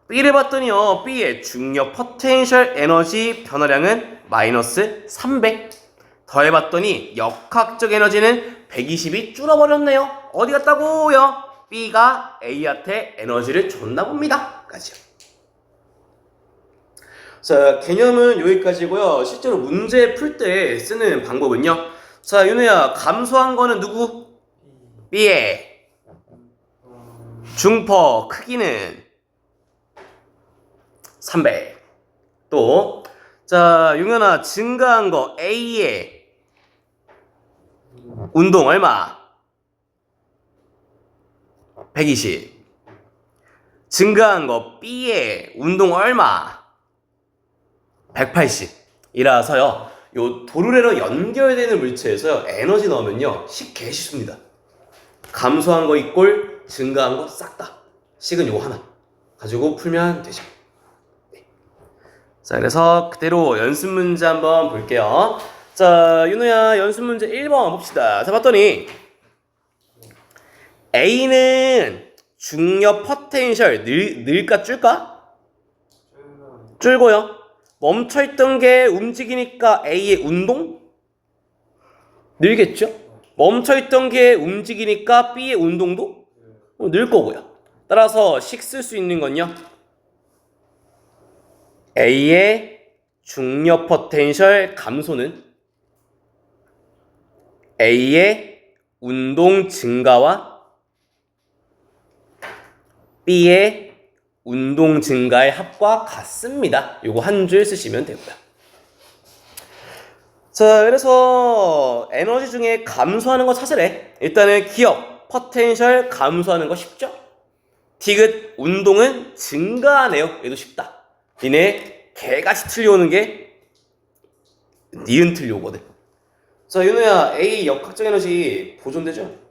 B를 봤더니요, B의 중력 포텐셜 에너지 변화량은 마이너스 300. 더해봤더니 역학적 에너지는 120이 줄어버렸네요. 어디 갔다고요? B가 A한테 에너지를 줬나 봅니다. 까지요. 자, 개념은 여기까지고요. 실제로 문제 풀 때 쓰는 방법은요. 자, 윤우야, 감소한 거는 누구? B의 중퍼 크기는 300. 또, 자, 용현아, 증가한 거 A의 운동 얼마? 120. 증가한 거 B의 운동 얼마? 180. 이라서요. 요 도르래로 연결되는 물체에서요. 에너지 넣으면요. 식 개 쉽습니다. 감소한 거 이꼴 증가한 거 싹 다. 식은 요거 하나 가지고 풀면 되죠. 네. 자, 그래서 그대로 연습 문제 한번 볼게요. 자, 윤호야 연습 문제 1번 봅시다. 자, 봤더니 A는 중력 포텐셜 늘까 줄까? 줄고요. 멈춰있던 게 움직이니까 A의 운동? 늘겠죠? 멈춰있던 게 움직이니까 B의 운동도? 늘 거고요. 따라서 식 쓸 수 있는 건요. A의 중력 포텐셜 감소는 A의 운동 증가와 B의 운동 증가의 합과 같습니다. 요거 한 줄 쓰시면 되고요. 자, 그래서 에너지 중에 감소하는 거 찾으래. 일단은 기억, 포텐셜 감소하는 거 쉽죠? 디귿, 운동은 증가하네요. 얘도 쉽다. 니네 개같이 틀려오는 게 니은 틀려오거든. 자, 윤호야, A 역학적 에너지 보존되죠?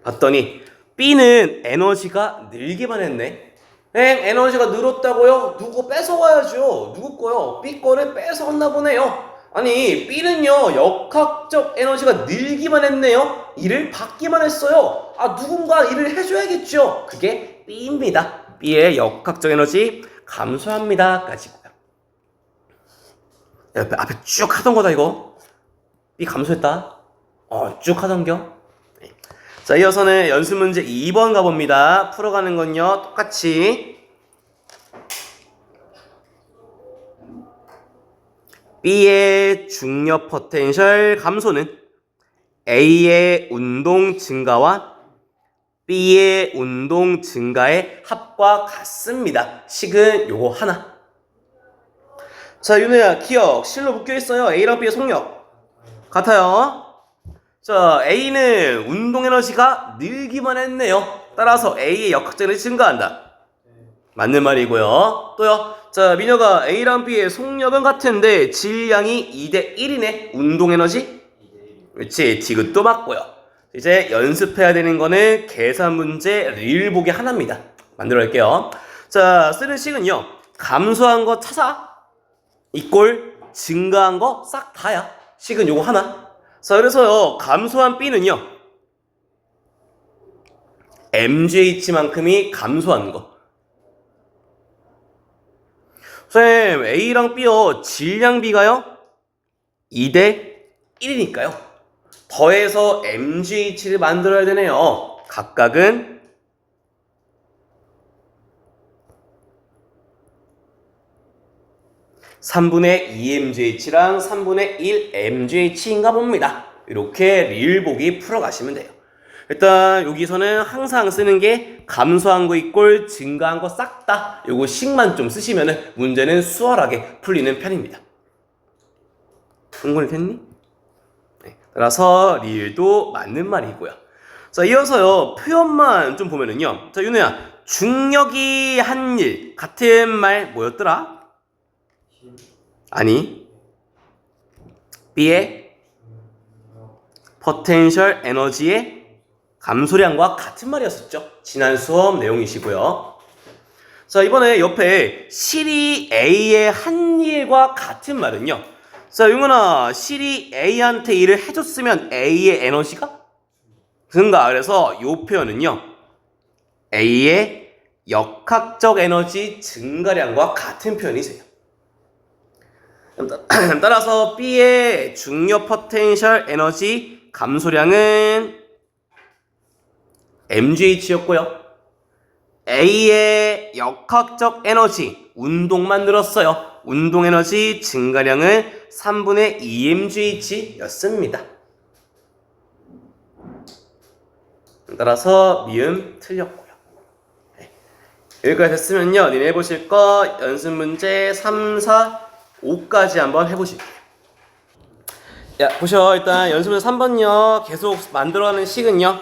봤더니 B는 에너지가 늘기만 했네. 에너지가 늘었다고요? 누구 뺏어와야죠. 누구 거요? B 거를 뺏어왔나 보네요. 아니 B는요 역학적 에너지가 늘기만 했네요. 일을 받기만 했어요. 아, 누군가 일을 해줘야겠죠. 그게 B입니다. B의 역학적 에너지 감소합니다 까지고요. 앞에 쭉 하던 거다 이거. B 감소했다. 쭉 하던겨. 자, 이어서는 연습 문제 2번 가봅니다. 풀어가는 건요 똑같이 B의 중력 포텐셜 감소는 A의 운동 증가와 B의 운동 증가의 합과 같습니다. 식은 요거 하나. 자, 윤호야, 기억 실로 묶여있어요. A랑 B의 속력 같아요. 자, A는 운동 에너지가 늘기만 했네요. 따라서 A의 역학적 에너지 증가한다. 맞는 말이고요. 또요. 자, 민혁아, A랑 B의 속력은 같은데 질량이 2대 1이네. 운동 에너지? 그렇지. 디귿도 맞고요. 이제 연습해야 되는 거는 계산 문제 릴 보기 하나입니다. 만들어 볼게요. 자, 쓰는 식은요. 감소한 거 찾아. 이꼴 증가한 거 싹 다야. 식은 요거 하나. 자, 그래서요 감소한 B는요 MGH만큼이 감소한 거. 선생님, A랑 B요 질량 B가요 2대 1이니까요 더해서 MGH를 만들어야 되네요. 각각은 3분의 2mgh랑 3분의 1mgh인가 봅니다. 이렇게 릴보기 풀어가시면 돼요. 일단 여기서는 항상 쓰는 게 감소한 거 이꼴 증가한 거 싹 다 요거 식만 좀 쓰시면은 문제는 수월하게 풀리는 편입니다. 흥분이 됐니? 네, 따라서 릴도 맞는 말이고요. 자, 이어서요 표현만 좀 보면은요. 자, 윤호야, 중력이 한 일 같은 말 뭐였더라? 아니, B의 포텐셜 에너지의 감소량과 같은 말이었었죠. 지난 수업 내용이시고요. 자, 이번에 옆에 실이 A의 한 일과 같은 말은요. 자, 용훈아, 실이 A한테 일을 해줬으면 A의 에너지가 증가. 그래서 이 표현은요. A의 역학적 에너지 증가량과 같은 표현이세요. 따라서 B의 중력 포텐셜 에너지 감소량은 mgh였고요. A의 역학적 에너지 운동만 늘었어요. 운동 에너지 증가량은 3분의 2mgh였습니다. 따라서 미음 틀렸고요. 네. 여기까지 됐으면요. 니네 해보실 거 연습 문제 3, 4, 5까지 한번 해보실게요. 야, 보셔. 일단 연습문제 3번요. 계속 만들어가는 식은요.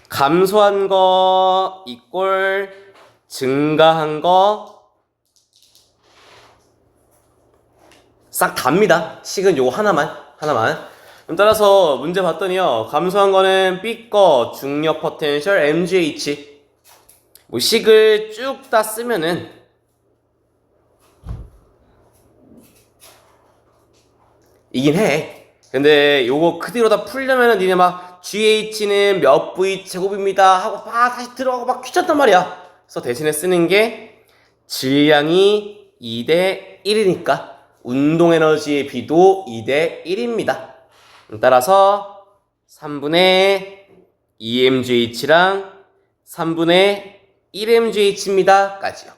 감소한 거 이꼴 증가한 거 싹 답니다. 식은 요거 하나만. 그럼 따라서 문제 봤더니요. 감소한 거는 B 거 중력 포텐셜 MGH. 뭐 식을 쭉 다 쓰면은 이긴 해. 근데 요거 그대로 다 풀려면은 니네 막 GH는 몇 V 제곱입니다 하고 막 다시 들어가고 막 귀찮단 말이야. 그래서 대신에 쓰는 게 질량이 2대 1이니까 운동 에너지의 비도 2대 1입니다. 따라서 3분의 2mgh랑 3분의 1mgh입니다 까지요.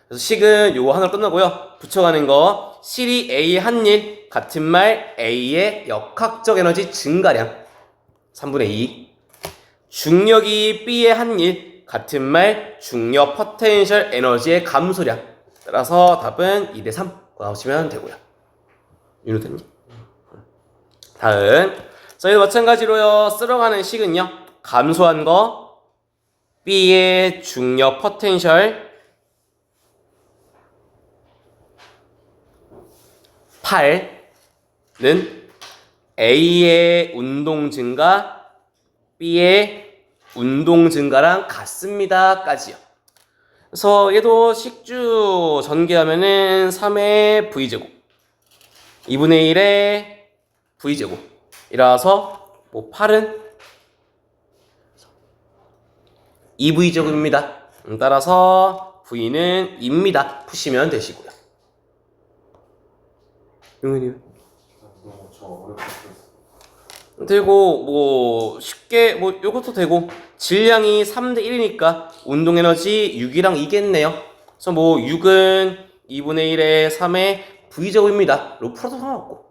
그래서 식은 요거 하나로 끝나고요. 붙여가는 거 실이 A의 한일 같은 말 A의 역학적 에너지 증가량 3분의 2 중력이 B의 한일 같은 말 중력 포텐셜 에너지의 감소량. 따라서 답은 2대 3 나오시면 되고요. 윤호태님. 다음 저희도 마찬가지로요. 쓸어가는 식은요. 감소한 거 B의 중력 포텐셜 8는 A의 운동 증가, B의 운동 증가랑 같습니다 까지요. 그래서 얘도 식주 전개하면은 3의 V제곱 2분의 1의 V제곱 이라서 뭐 8은 2V제곱입니다. 따라서 V는 2입니다. 푸시면 되시고요. 용현님
너무 저 어렵게 풀었어.
되고 뭐 쉽게 뭐 요것도 되고 질량이 3대 1이니까 운동 에너지 6이랑 2겠네요. 그래서 뭐 6은 2분의 1의 3의 V제곱입니다. 로 풀어도 상관없고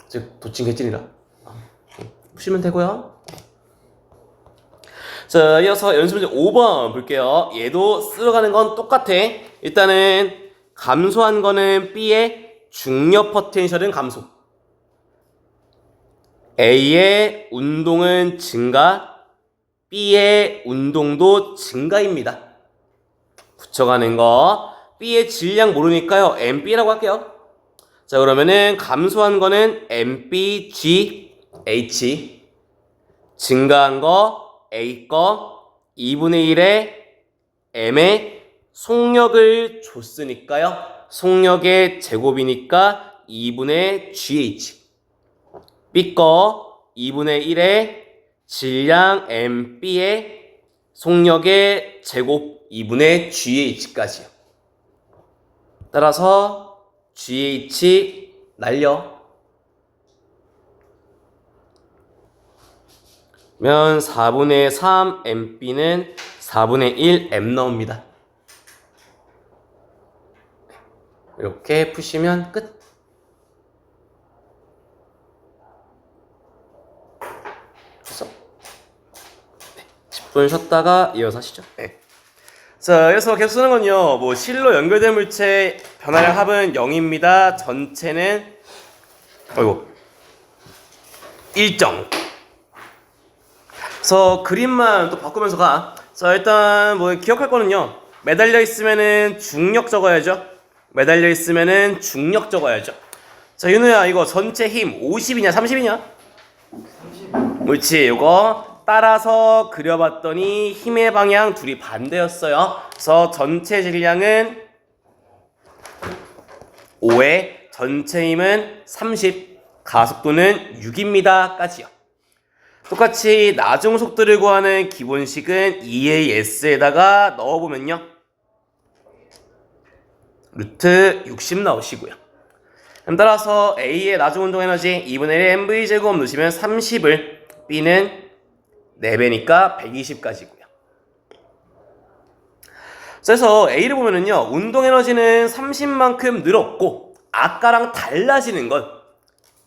즉 도친 개찐이라 푸시면 되고요. 자, 이어서 연습문제 5번 볼게요. 얘도 쓸어가는 건 똑같아. 일단은 감소한 거는 B의 중력 포텐셜은 감소, A의 운동은 증가, B의 운동도 증가입니다. 붙여가는 거 B의 질량 모르니까요. MB라고 할게요. 자, 그러면은 감소한 거는 MBGH, 증가한 거 A 거 2분의 1의 M의 속력을 줬으니까요. 속력의 제곱이니까 2분의 GH. B 거 2분의 1의 질량 MB의 속력의 제곱 2분의 GH까지요. 따라서 GH 날려. 면 4분의 3 MB는 4분의 1 M 나옵니다. 이렇게 푸시면 끝. 됐어? 네, 10분 쉬었다가 이어서 하시죠. 네. 자, 그래서 계속 쓰는 건요. 뭐 실로 연결된 물체 변화량 합은 0입니다. 전체는 일정. 그래서 그림만 또 바꾸면서 가. 자, 일단 뭐 기억할 거는요. 매달려 있으면은 중력 적어야죠. 매달려 있으면은 중력 적어야죠. 자, 윤우야, 이거 전체 힘 50이냐 30이냐?
30.
그렇지. 이거 따라서 그려봤더니 힘의 방향 둘이 반대였어요. 그래서 전체 질량은 5에 전체 힘은 30, 가속도는 6입니다 까지요. 똑같이 나중 속도를 구하는 기본식은 2AS에다가 넣어보면요. 루트 60 나오시고요. 그럼 따라서 A의 나중 운동 에너지 2분의 1 MV제곱 넣으시면 30을, B는 4배니까 120까지고요. 그래서 A를 보면은요, 운동 에너지는 30만큼 늘었고, 아까랑 달라지는 건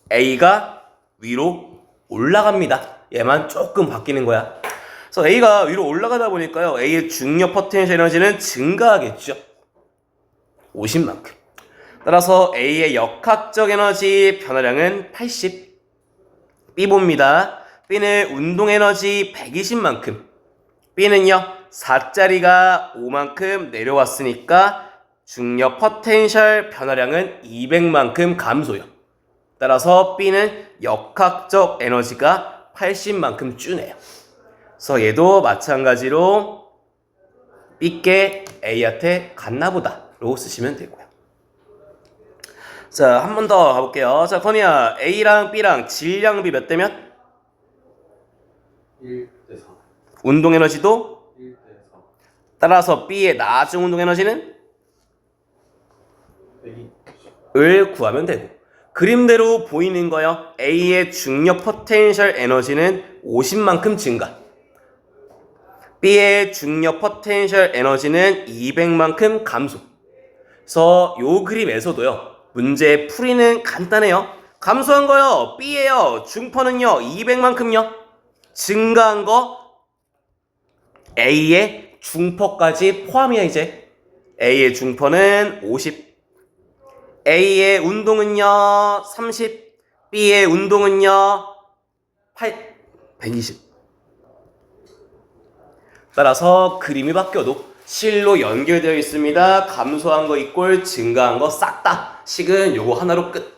A가 위로 올라갑니다. 얘만 조금 바뀌는 거야. 그래서 A가 위로 올라가다 보니까요, A의 중력 포텐셜 에너지는 증가하겠죠. 50만큼. 따라서 A의 역학적 에너지 변화량은 80. B 봅니다. B는 운동 에너지 120만큼. B는요 4짜리가 5만큼 내려왔으니까 중력 포텐셜 변화량은 200만큼 감소요. 따라서 B는 역학적 에너지가 80만큼 주네요. 그래서 얘도 마찬가지로 B께 A한테 같나보다 라고 쓰시면 되고요. 자, 한 번 더 가볼게요. 자, 건이야, A랑 B랑 질량비 몇 대면?
1대 4.
운동 에너지도?
1대 4.
따라서 B의 나중 운동 에너지는?
120.
을 구하면 되고. 그림대로 보이는 거요. A의 중력 포텐셜 에너지는 50만큼 증가. B의 중력 포텐셜 에너지는 200만큼 감소. 그래서 요 그림에서도요. 문제 풀이는 간단해요. 감소한 거요. B예요. 중퍼는요. 200만큼요. 증가한 거 A의 중퍼까지 포함이야 이제. A의 중퍼는 50. A의 운동은요 30, B의 운동은요 120. 따라서 그림이 바뀌어도 실로 연결되어 있습니다. 감소한 거 이꼴 증가한 거 싹 다. 식은 요거 하나로 끝.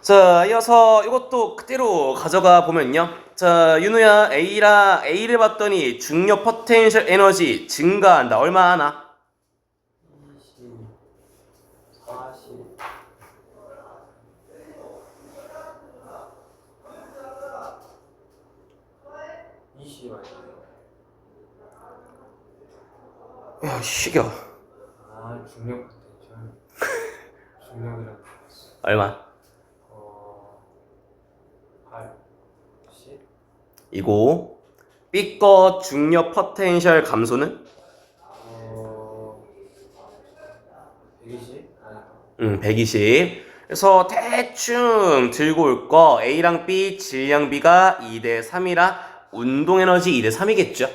자, 이어서 이것도 그대로 가져가 보면요. 자, 윤우야, A를 봤더니 중력 포텐셜 에너지 증가한다. 얼마나?
20. 40. 20 아니에요?
야, 시겨.
아, 중력 포텐셜. 중력이랑
얼마?
80.
이거 B 거 중력 포텐셜 감소는?
120? 아니.
120. 그래서 대충 들고 올 거 A랑 B 질량 B가 2대 3이라 운동 에너지 2대 3이겠죠.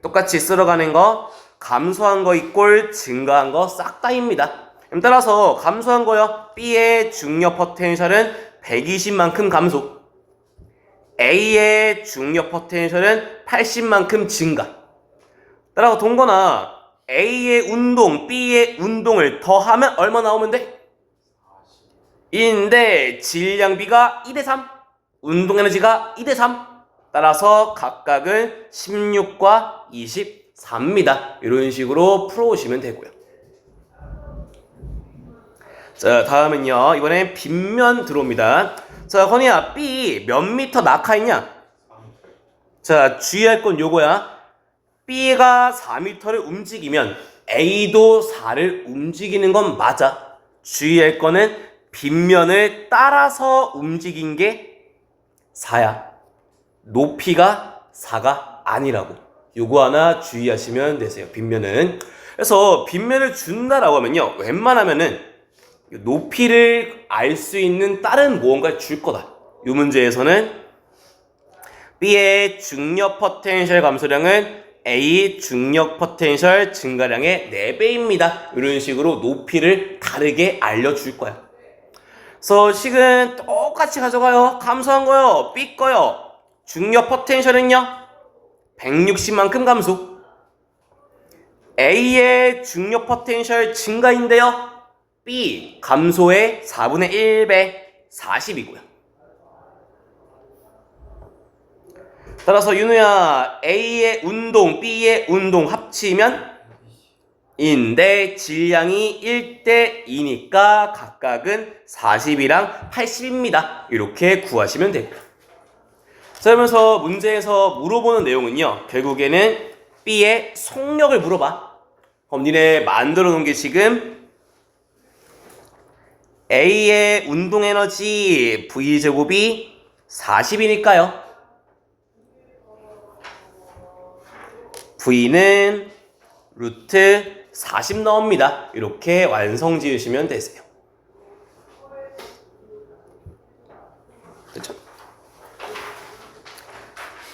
똑같이 쓸어가는 거 감소한 거 이꼴 증가한 거 싹 다입니다. 따라서 감소한 거요. B의 중력 포텐셜은 120만큼 감소. A의 중력 포텐셜은 80만큼 증가. 따라서 동거나 A의 운동, B의 운동을 더하면 얼마 나오면 돼? 1인데 질량비가 2대 3, 운동 에너지가 2대 3. 따라서 각각은 16과 24입니다. 이런 식으로 풀어오시면 되고요. 자, 다음은요. 이번엔 빗면 들어옵니다. 자, 허니야, B 몇 미터 낙하했냐? 자, 주의할 건 요거야. B가 4m를 움직이면 A도 4를 움직이는 건 맞아. 주의할 거는 빗면을 따라서 움직인 게 4야. 높이가 4가 아니라고. 요거 하나 주의하시면 되세요. 빗면은. 그래서 빗면을 준다라고 하면요. 웬만하면은 높이를 알 수 있는 다른 무언가를 줄 거다. 요 문제에서는 B의 중력 포텐셜 감소량은 A 중력 포텐셜 증가량의 4배입니다. 이런 식으로 높이를 다르게 알려줄 거야. 그래서 식은 똑같이 가져가요. 감소한 거요. B 거요. 중력 포텐셜은요 160만큼 감소. A의 중력 포텐셜 증가인데요. B 감소의 4분의 1배 40이고요. 따라서 윤우야, A의 운동, B의 운동 합치면 인데 질량이 1대 2니까 각각은 40이랑 80입니다. 이렇게 구하시면 되고요. 자, 그러면서 문제에서 물어보는 내용은요. 결국에는 B의 속력을 물어봐. 그럼 니네 만들어 놓은 게 지금 A의 운동 에너지 V제곱이 40이니까요. V는 루트 40 나옵니다. 이렇게 완성 지으시면 되세요. 그렇죠?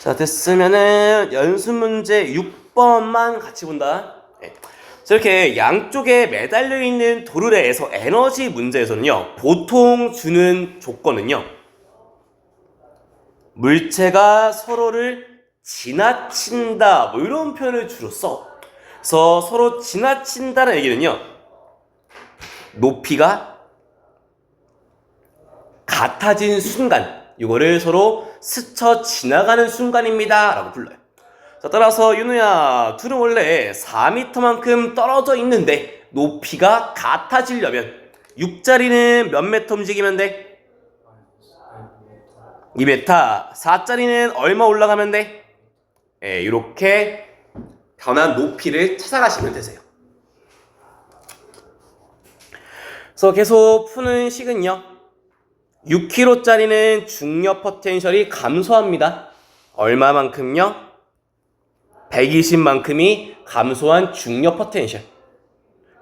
자, 됐으면은 연습 문제 6번만 같이 본다. 네. 이렇게 양쪽에 매달려 있는 도르래에서 에너지 문제에서는요, 보통 주는 조건은요, 물체가 서로를 지나친다, 뭐 이런 표현을 주로 써. 그래서 서로 지나친다는 얘기는요, 높이가 같아진 순간, 이거를 서로 스쳐 지나가는 순간입니다 라고 불러요. 자, 따라서 윤우야, 둘은 원래 4m만큼 떨어져 있는데 높이가 같아지려면 6자리는 몇 m 움직이면 돼? 2m. 4자리는 얼마 올라가면 돼? 예, 이렇게 변한 높이를 찾아가시면 되세요. 그래서 계속 푸는 식은요, 6kg짜리는 중력 포텐셜이 감소합니다. 얼마만큼요? 120만큼이 감소한 중력 포텐셜.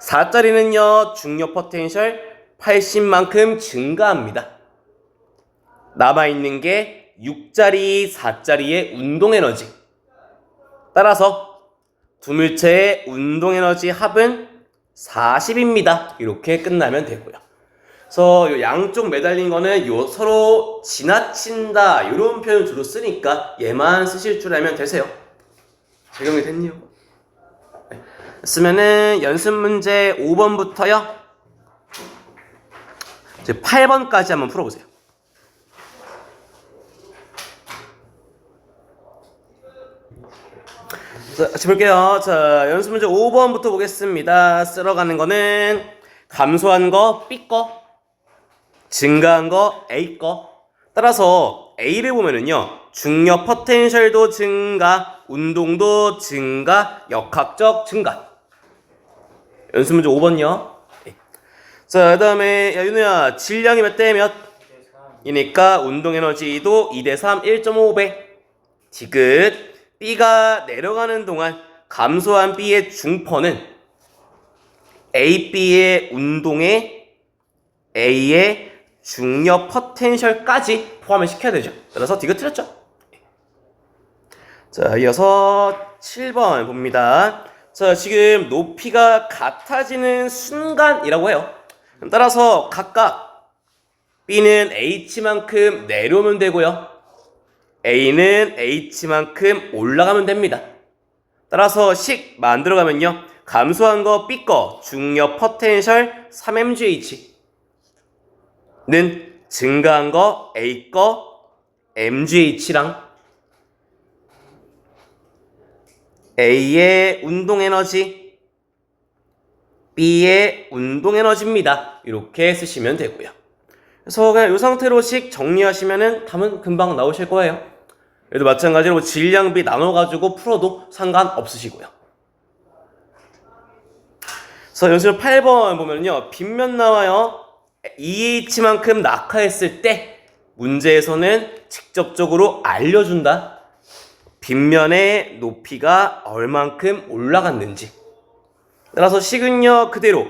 4짜리는요, 중력 포텐셜 80만큼 증가합니다. 남아있는 게 6짜리, 4짜리의 운동 에너지. 따라서 두 물체의 운동 에너지 합은 40입니다. 이렇게 끝나면 되고요. 그래서 요 양쪽 매달린 거는 요 서로 지나친다, 이런 표현을 주로 쓰니까 얘만 쓰실 줄 알면 되세요. 적용이 됐네요. 네. 쓰면은 연습 문제 5번부터요, 이제 8번까지 한번 풀어보세요. 자, 같이 볼게요. 자, 연습 문제 5번부터 보겠습니다. 쓸어가는 거는 감소한 거 B 거, 증가한 거 A 거. 따라서 A를 보면은요, 중력 포텐셜도 증가, 운동도 증가, 역학적 증가. 연습 문제 5번요. 자, 그 다음에 야, 윤우야, 질량이 몇 대 몇? 이니까 운동 에너지도 2대3, 1.5배. 디귿. B가 내려가는 동안 감소한 B의 중퍼는 A, B의 운동에 A의 중력 포텐셜까지 포함을 시켜야 되죠. 따라서 디귿 틀렸죠. 자, 이어서 7번 봅니다. 자, 지금 높이가 같아지는 순간이라고 해요. 따라서 각각 B는 H만큼 내려오면 되고요, A는 H만큼 올라가면 됩니다. 따라서 식 만들어가면요, 감소한 거 B 거 중력 포텐셜 3mgh 는 증가한 거 A 거 mgh랑 A의 운동 에너지, B의 운동 에너지입니다. 이렇게 쓰시면 되고요. 그래서 그냥 이 상태로 식 정리하시면은 답은 금방 나오실 거예요. 얘도 마찬가지로 질량비 나눠가지고 풀어도 상관없으시고요. 그래서 연습 8번 보면요, 빗면 나와요. EH만큼 낙하했을 때 문제에서는 직접적으로 알려준다. 빗면의 높이가 얼만큼 올라갔는지. 따라서 식은요, 그대로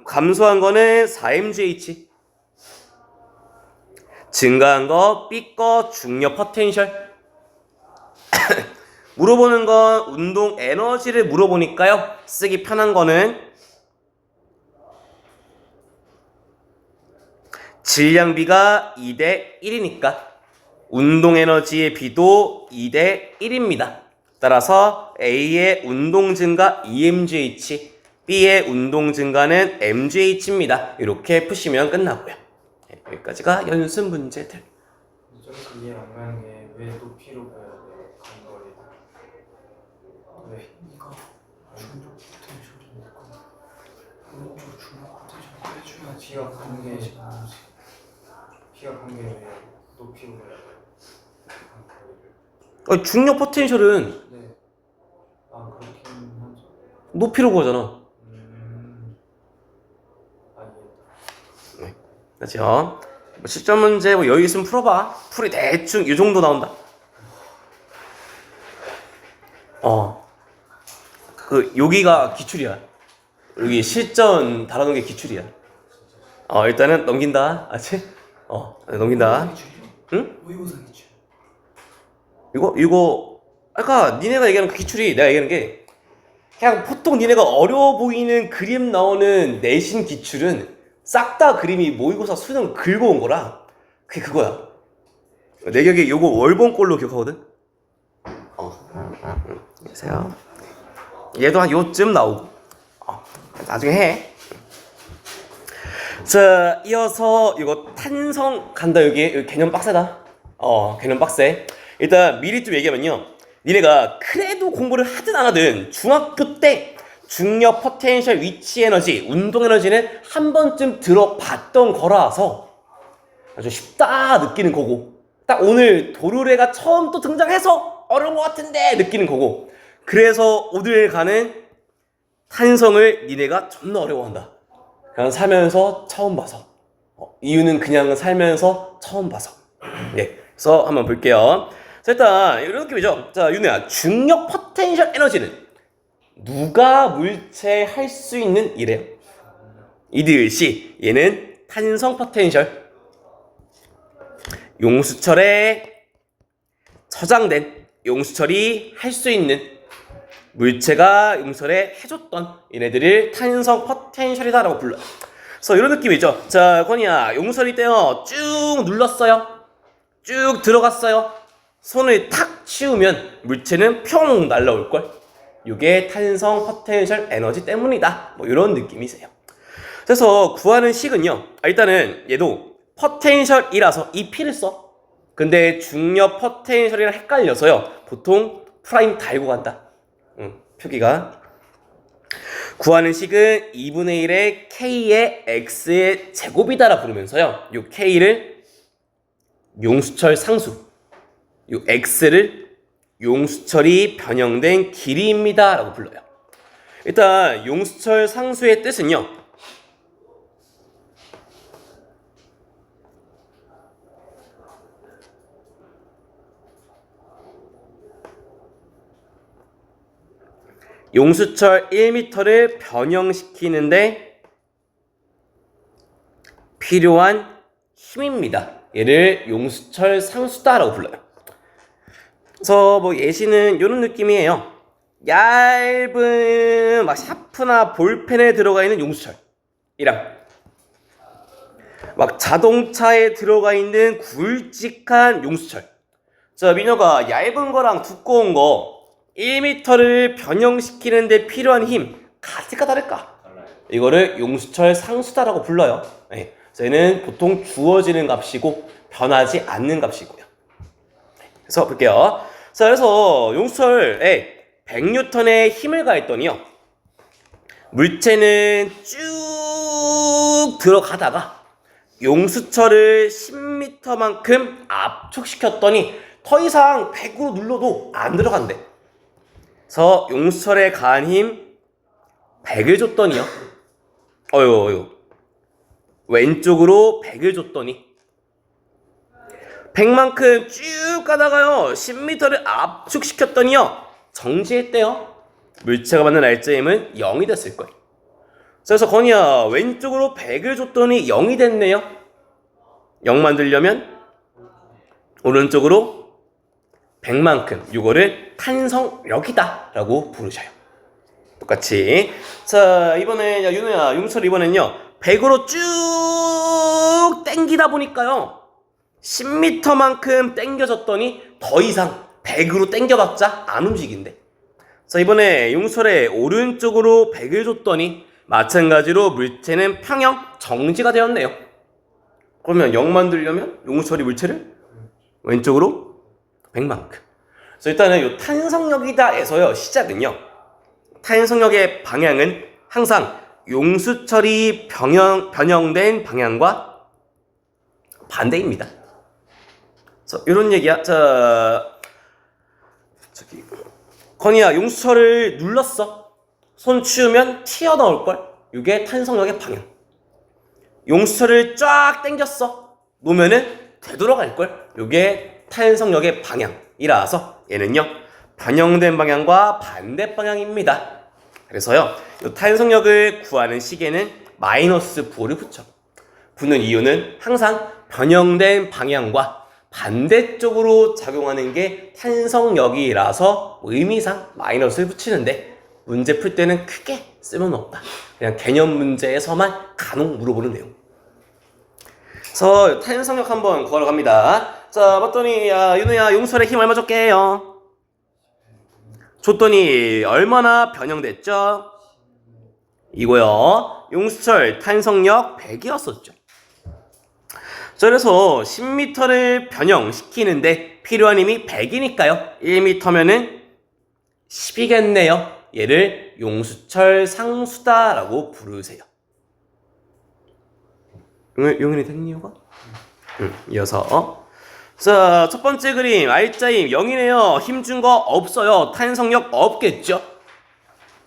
감소한 거는 4mgh, 증가한 거 B 거 중력 포텐셜. 물어보는 건 운동 에너지를 물어보니까요, 쓰기 편한 거는 질량비가 2대 1이니까 운동 에너지의 비도 2대 1입니다. 따라서 A의 운동 증가 EMGH, B의 운동 증가는 MGH입니다. 이렇게 푸시면 끝나고요. 네, 여기까지가 연습 문제들.
좀 이해 안 가는 게 왜 높이로 가야 돼요? 간거리. 왜?
이거 중력 포텐셜이 있고 오른쪽 중력 포텐셜 빼줘야지.
비가 가는 게 비가 가는 게 왜 높이로 가야 돼요? 간거리를.
중력 포텐셜은
네. 아, 그렇긴 하죠.
높이로 가잖아.
아, 예.
그렇죠? 뭐 실전 문제 뭐 여유 있으면 풀어봐. 풀이 대충 이 정도 나온다. 여기가 기출이야. 여기 실전 다루는 게 기출이야. 일단은 넘긴다. 알지? 넘긴다. 응?
모의고사 기출.
이거 아까 니네가 얘기하는 그 기출이 내가 얘기하는 게 그냥 보통 니네가 어려워 보이는 그림 나오는 내신 기출은 싹 다 그림이 모의고사 수능 긁어온 거라 그게 그거야. 내 기억에 요거 월봉꼴로 기억하거든. 안녕하세요. 얘도 한 요쯤 나오고 나중에 해. 자, 이어서 이거 탄성 간다. 여기 개념 빡세다. 개념 빡세. 일단 미리 좀 얘기하면요, 니네가 그래도 공부를 하든 안 하든 중학교 때 중력, 포텐셜, 위치 에너지, 운동 에너지는 한 번쯤 들어봤던 거라서 아주 쉽다 느끼는 거고, 딱 오늘 도르래가 처음 또 등장해서 어려운 것 같은데 느끼는 거고, 그래서 오늘 가는 탄성을 니네가 존나 어려워한다. 그냥 살면서 처음 봐서. 이유는 그냥 살면서 처음 봐서. 네, 그래서 한번 볼게요. 자, 일단 이런 느낌이죠. 자, 윤우야, 중력 포텐셜 에너지는 누가 물체할 수 있는 이래요? 이듯이 얘는 탄성 포텐셜, 용수철에 저장된 용수철이 할 수 있는 물체가 용수철에 해줬던 얘네들을 탄성 포텐셜이다라고 불러요. 그래서 이런 느낌이죠. 자, 건이야, 용수철이 때요 쭉 눌렀어요. 쭉 들어갔어요. 손을 탁 치우면 물체는 평 날라올걸. 이게 탄성 포텐셜 에너지 때문이다. 뭐 이런 느낌이세요. 그래서 구하는 식은요, 일단은 얘도 포텐셜이라서 이 P를 써. 근데 중력 포텐셜이랑 헷갈려서요 보통 프라임 달고 간다. 표기가. 구하는 식은 2분의 1의 K의 X의 제곱이다라 부르면서요, 요 K를 용수철 상수, 요 X를 용수철이 변형된 길이입니다 라고 불러요. 일단 용수철 상수의 뜻은요, 용수철 1m를 변형시키는데 필요한 힘입니다. 얘를 용수철 상수다라고 불러요. 그래서 뭐 예시는 이런 느낌이에요. 얇은 막 샤프나 볼펜에 들어가 있는 용수철이랑 막 자동차에 들어가 있는 굵직한 용수철. 자, 민혁아, 얇은 거랑 두꺼운 거 1m를 변형시키는데 필요한 힘 같을까 다를까? 이거를 용수철 상수다라고 불러요. 네. 얘는 보통 주어지는 값이고 변하지 않는 값이고요. 그래서 볼게요. 자, 그래서 용수철에 100N의 힘을 가했더니요, 물체는 쭉 들어가다가 용수철을 10m만큼 압축시켰더니 더 이상 100으로 눌러도 안 들어간대. 그래서 용수철에 가한 힘 100을 줬더니요, 왼쪽으로 100을 줬더니 100만큼 쭉 가다가요 10m를 압축시켰더니요 정지했대요. 물체가 받는 날짜 힘은 0이 됐을 거예요. 그래서 건이야, 왼쪽으로 100을 줬더니 0이 됐네요. 0 만들려면 오른쪽으로 100만큼, 이거를 탄성력이다 라고 부르셔요. 똑같이. 자, 이번에 윤우야, 용수철 이번엔요 100으로 쭉 땡기다 보니까요 10m만큼 땡겨졌더니 더 이상 100으로 땡겨봤자 안 움직인대. 자, 이번에 용수철에 오른쪽으로 100을 줬더니 마찬가지로 물체는 평형 정지가 되었네요. 그러면 0 만들려면 용수철이 물체를 왼쪽으로 100만큼. 그래서 일단은 요 탄성력이다에서요 시작은요, 탄성력의 방향은 항상 용수철이 변형된 방향과 반대입니다. 그래서 이런 얘기야. 자, 저기 건이야, 용수철을 눌렀어. 손 치우면 튀어나올걸. 이게 탄성력의 방향. 용수철을 쫙 당겼어. 놓으면은 되돌아갈걸. 이게 탄성력의 방향이라서 얘는요 변형된 방향과 반대 방향입니다. 그래서요 이 탄성력을 구하는 식에는 마이너스 부호를 붙여. 붙는 이유는 항상 변형된 방향과 반대쪽으로 작용하는 게 탄성력이라서 의미상 마이너스를 붙이는데, 문제 풀 때는 크게 쓸모는 없다. 그냥 개념 문제에서만 간혹 물어보는 내용. 그래서 탄성력 한번 구하러 갑니다. 자, 봤더니 야, 윤우야 용수철에 힘 얼마 줬게요? 줬더니 얼마나 변형됐죠? 이거요. 용수철 탄성력 100이었었죠. 자, 그래서 10m를 변형시키는데 필요한 힘이 100이니까요. 1m면은 10이겠네요. 얘를 용수철 상수다라고 부르세요. 용인이 된 이유가? 이어서 자, 첫 번째 그림 R자임 0이네요. 힘 준 거 없어요. 탄성력 없겠죠?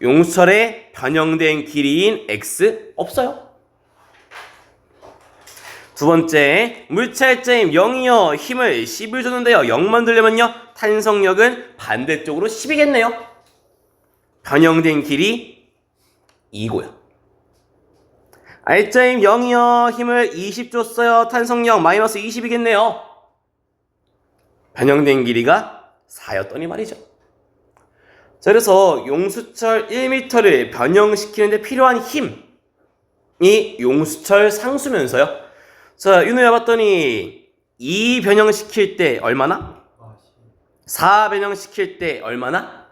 용수철의 변형된 길이인 X 없어요. 두 번째 물체 R자임 0이요. 힘을 10을 주는데요. 0만 들려면요. 탄성력은 반대쪽으로 10이겠네요. 변형된 길이 2고요. R자임 0이요. 힘을 20 줬어요. 탄성력 마이너스 20이겠네요. 변형된 길이가 4였더니 말이죠. 자, 그래서 용수철 1m를 변형시키는데 필요한 힘이 용수철 상수면서요. 자, 윤우야 봤더니 2 변형시킬 때 얼마나? 4 변형시킬 때 얼마나?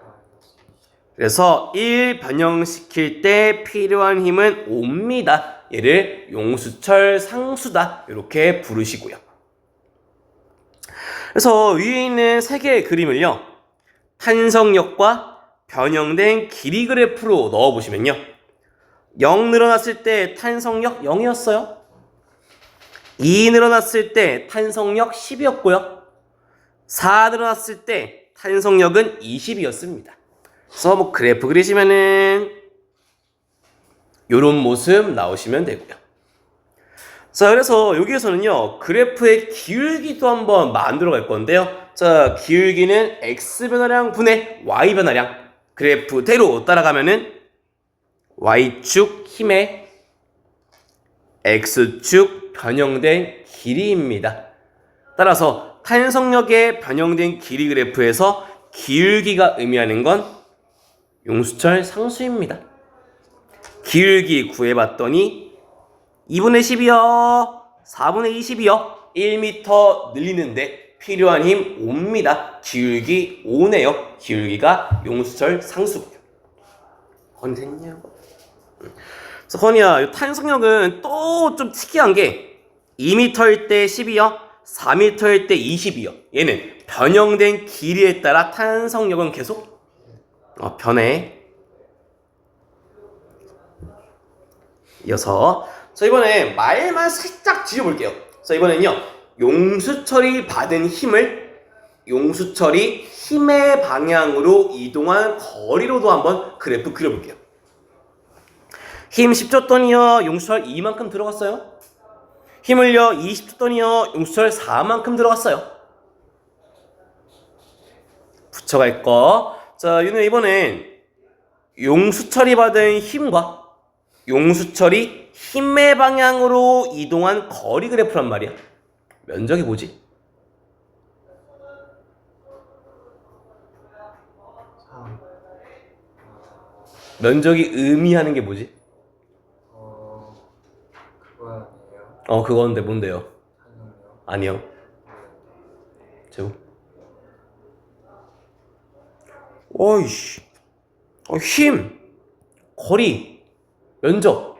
그래서 1 변형시킬 때 필요한 힘은 5입니다. 얘를 용수철 상수다 이렇게 부르시고요. 그래서 위에 있는 세 개의 그림을요. 탄성력과 변형된 길이 그래프로 넣어보시면요. 0 늘어났을 때 탄성력 0이었어요. 2 늘어났을 때 탄성력 10이었고요. 4 늘어났을 때 탄성력은 20이었습니다. 그래서 뭐 그래프 그리시면은 요런 모습 나오시면 되고요. 자, 그래서 여기에서는요 그래프의 기울기도 한번 만들어 갈 건데요. 자, 기울기는 x 변화량 분의 y 변화량 그래프대로 따라가면은 y축 힘의 x축 변형된 길이입니다. 따라서 탄성력의 변형된 길이 그래프에서 기울기가 의미하는 건 용수철 상수입니다. 기울기 구해봤더니 2분의 10이요. 4분의 20이요. 1m 늘리는데 필요한 힘 5입니다. 기울기 5네요. 기울기가 용수철 상수고요. 건이 됐냐고. 그래서 건이야, 이 탄성력은 또 좀 특이한 게 2m일 때 10이요. 4m일 때 20이요. 얘는 변형된 길이에 따라 탄성력은 계속 변해. 이어서 자, 이번에 말만 살짝 지워볼게요. 자, 이번엔요 용수철이 받은 힘을 용수철이 힘의 방향으로 이동한 거리로도 한번 그래프 그려볼게요. 힘 10 줬더니요 용수철 2만큼 들어갔어요. 힘을요 20 줬더니요 용수철 4만큼 들어갔어요. 붙여갈 거. 자, 윤우 이번엔 용수철이 받은 힘과 용수철이 힘의 방향으로 이동한 거리 그래프란 말이야. 면적이 뭐지? 면적이 의미하는 게 뭐지?
그거 아니에요?
그건데 뭔데요?
탄성력?
아니요. 제우. 어이씨. 힘, 거리, 면적.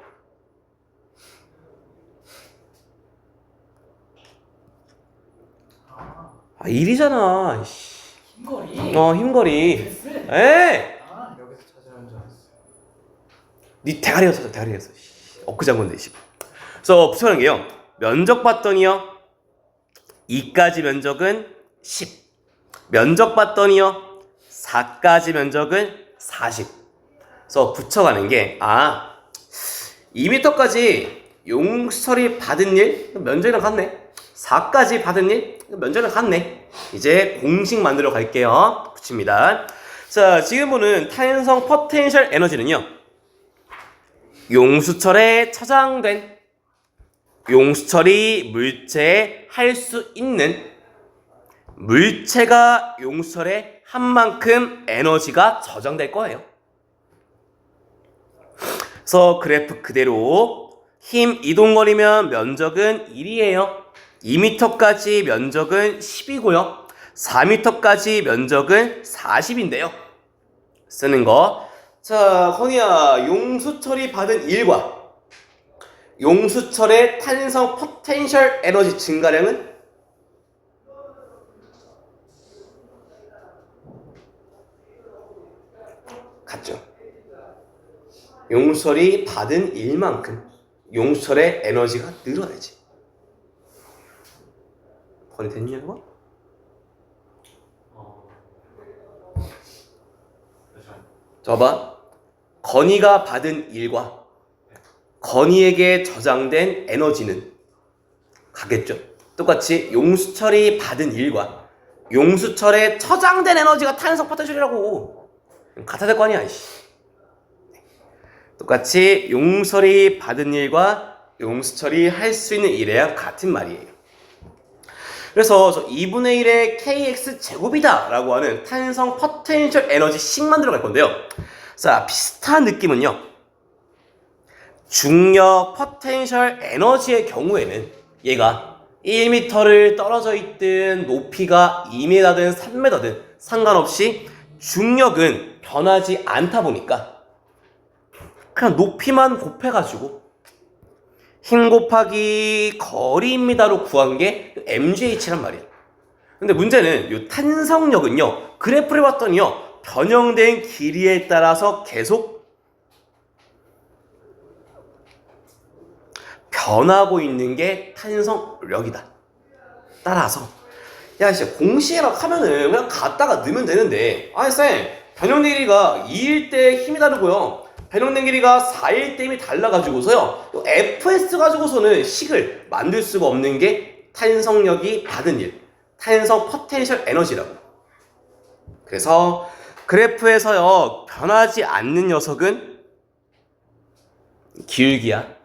일이잖아.
힘거리.
힘거리.
됐어.
에!
여기서 찾으라는 줄 알았어.
니 대가리가 찾아, 대가리에서. 엊그제 건데, 씨. 그래서 붙여놓은 게요. 면적 봤더니요. 2까지 면적은 10. 면적 봤더니요. 4까지 면적은 40. 그래서 붙여가는 게 2m까지 용수철이 받은 일 면적이랑 같네. 4까지 받은 일 면적이랑 같네. 이제 공식 만들어 갈게요. 붙입니다. 자, 지금 보는 탄성 포텐셜 에너지는요 용수철에 처장된 용수철이 물체에 할 수 있는 물체가 용수철에 한 만큼 에너지가 저장될 거예요. 그래서 그래프 그대로 힘 이동거리면 면적은 1이에요. 2m까지 면적은 10이고요. 4m까지 면적은 40인데요. 쓰는 거. 자, 허니야, 용수철이 받은 1과 용수철의 탄성 포텐셜 에너지 증가량은? 같죠. 용수철이 받은 1만큼 용수철의 에너지가 늘어나지. 거리 됐냐고? 저봐. 건이가 받은 1과 건이에게 저장된 에너지는 같겠죠. 똑같이 용수철이 받은 1과 용수철에 저장된 에너지가 탄성 포텐셜이라고 같아야 될 거 아니야. 똑같이 용수철이 받은 일과 용수철이 할 수 있는 일이야 같은 말이에요. 그래서 저 2분의 1의 kx 제곱이다 라고 하는 탄성 포텐셜 에너지 식만 들어갈 건데요. 자, 비슷한 느낌은요, 중력 포텐셜 에너지의 경우에는 얘가 1m를 떨어져 있든 높이가 2m든 3m든 상관없이 중력은 변하지 않다 보니까 그냥 높이만 곱해가지고 힘 곱하기 거리입니다로 구한 게 mgh란 말이에요. 근데 문제는 이 탄성력은요, 그래프를 봤더니요, 변형된 길이에 따라서 계속 변하고 있는 게 탄성력이다. 따라서 야, 진짜 공식이라고 하면은 그냥 갖다가 넣으면 되는데, 아니 쌤, 변형된 길이가 2일 때 힘이 다르고요, 변형된 길이가 4일 때 힘이 달라가지고서요, fs 가지고서는 식을 만들 수가 없는 게 탄성력이 받은 일, 탄성 포텐셜 에너지라고. 그래서 그래프에서요, 변하지 않는 녀석은 기울기야.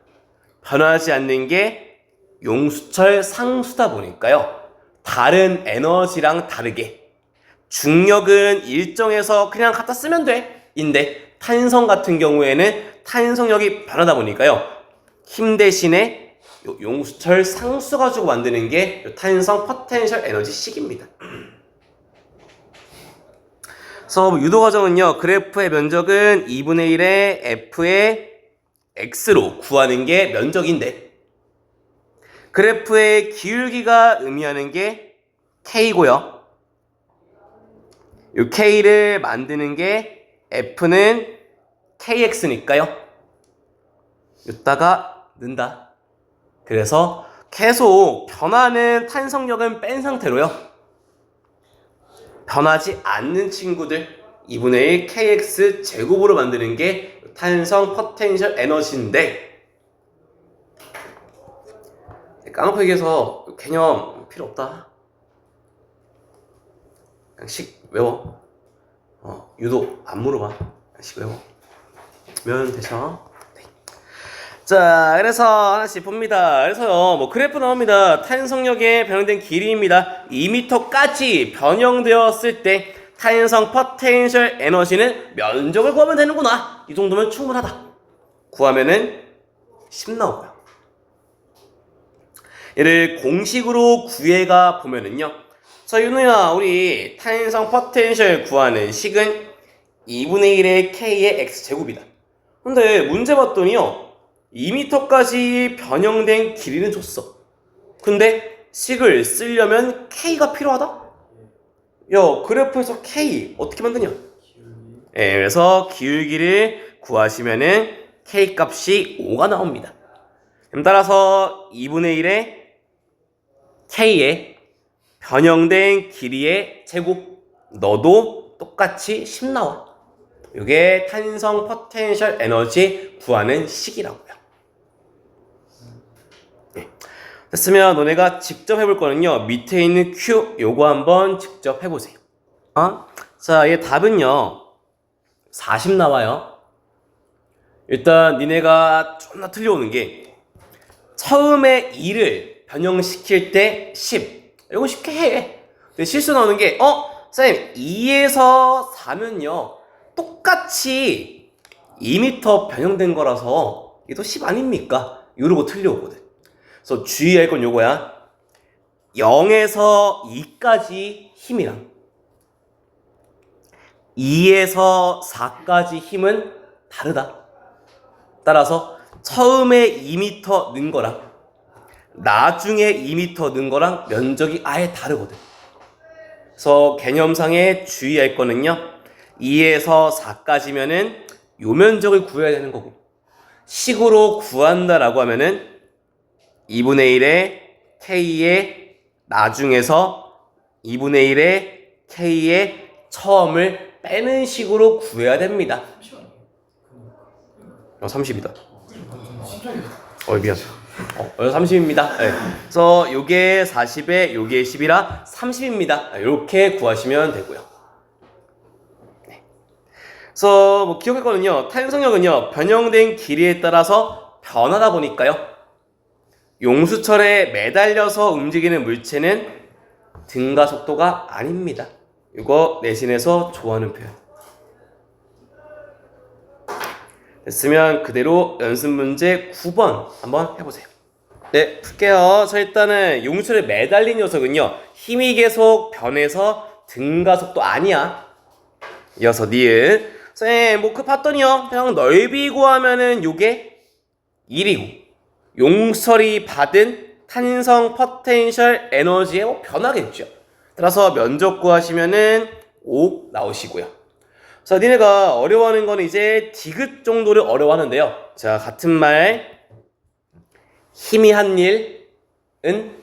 변하지 않는 게 용수철 상수다 보니까요, 다른 에너지랑 다르게 중력은 일정해서 그냥 갖다 쓰면 돼 인데, 탄성 같은 경우에는 탄성력이 변하다 보니까요, 힘 대신에 용수철 상수 가지고 만드는 게 탄성 포텐셜 에너지 식입니다. 그래서 유도 과정은요, 그래프의 면적은 2분의 1의 f의 x로 구하는 게 면적인데, 그래프의 기울기가 의미하는 게 k고요. 이 k를 만드는 게 f는 kx니까요. 이따가 넣는다. 그래서 계속 변하는 탄성력은 뺀 상태로요, 변하지 않는 친구들 2분의 1 kx 제곱으로 만드는 게 탄성 포텐셜 에너지인데, 까놓고 얘기해서 개념 필요 없다. 그냥 식 외워. 유도 안 물어봐. 식 외워. 면 되죠? 네. 자, 그래서 하나씩 봅니다. 그래서요, 뭐 그래프 나옵니다. 탄성력의 변형된 길이입니다. 2m까지 변형되었을 때 탄성 포텐셜 에너지는 면적을 구하면 되는구나. 이 정도면 충분하다. 구하면은 10 나오고요. 얘를 공식으로 구해가 보면은요, 자, 윤우야, 우리 탄성 포텐셜 구하는 식은 2분의 1의 k의 x제곱이다. 근데 문제 봤더니요, 2m까지 변형된 길이는 줬어. 근데 식을 쓰려면 k가 필요하다? 야, 그래프에서 k 어떻게 만드냐? 예, 그래서 기울기를 구하시면은 k 값이 5가 나옵니다. 그럼 따라서 2분의 1의 k의 변형된 길이의 제곱 넣어도 똑같이 10 나와. 이게 탄성 포텐셜 에너지 구하는 식이라고요. 네. 됐으면 너네가 직접 해볼 거는요, 밑에 있는 Q 요거 한번 직접 해보세요. 자, 얘 답은요 40 나와요. 일단 니네가 존나 틀려오는 게, 처음에 2를 변형시킬 때 10. 이거 쉽게 해. 근데 실수 나오는 게, 쌤, 2에서 4면요, 똑같이 2m 변형된 거라서 이게 또 10 아닙니까? 이러고 틀려오거든. 그래서 주의할 건 요거야. 0에서 2까지 힘이랑 2에서 4까지 힘은 다르다. 따라서 처음에 2m 는 거랑 나중에 2m 는 거랑 면적이 아예 다르거든. 그래서 개념상에 주의할 거는요, 2에서 4까지면은 요 면적을 구해야 되는 거고, 식으로 구한다라고 하면은 2분의 1의 k의 나중에서 2분의 1의 k의 처음을 빼는 식으로 구해야 됩니다. 30이다. 미안. 30입니다. 네. 그래서 요게 40에 요게 10이라 30입니다. 이렇게 구하시면 되고요. 네. 그래서 뭐 기억할 거는요, 탄성력은요, 변형된 길이에 따라서 변하다 보니까요, 용수철에 매달려서 움직이는 물체는 등가 속도가 아닙니다. 이거 내신에서 좋아하는 표현. 됐으면 그대로 연습 문제 9번 한번 해보세요. 네, 풀게요. 자, 일단은 용수철에 매달린 녀석은요, 힘이 계속 변해서 등가 속도 아니야. 이어서 니은. 쌤, 뭐 그 봤더니요, 그냥 넓이 구하면은 요게 1이고, 용수철이 받은 탄성 포텐셜 에너지의 뭐 변화겠죠. 따라서 면적 구하시면은 5 나오시고요. 자, 니네가 어려워하는 거는 이제 디귿 정도를 어려워하는데요. 자, 같은 말, 힘이 한 일은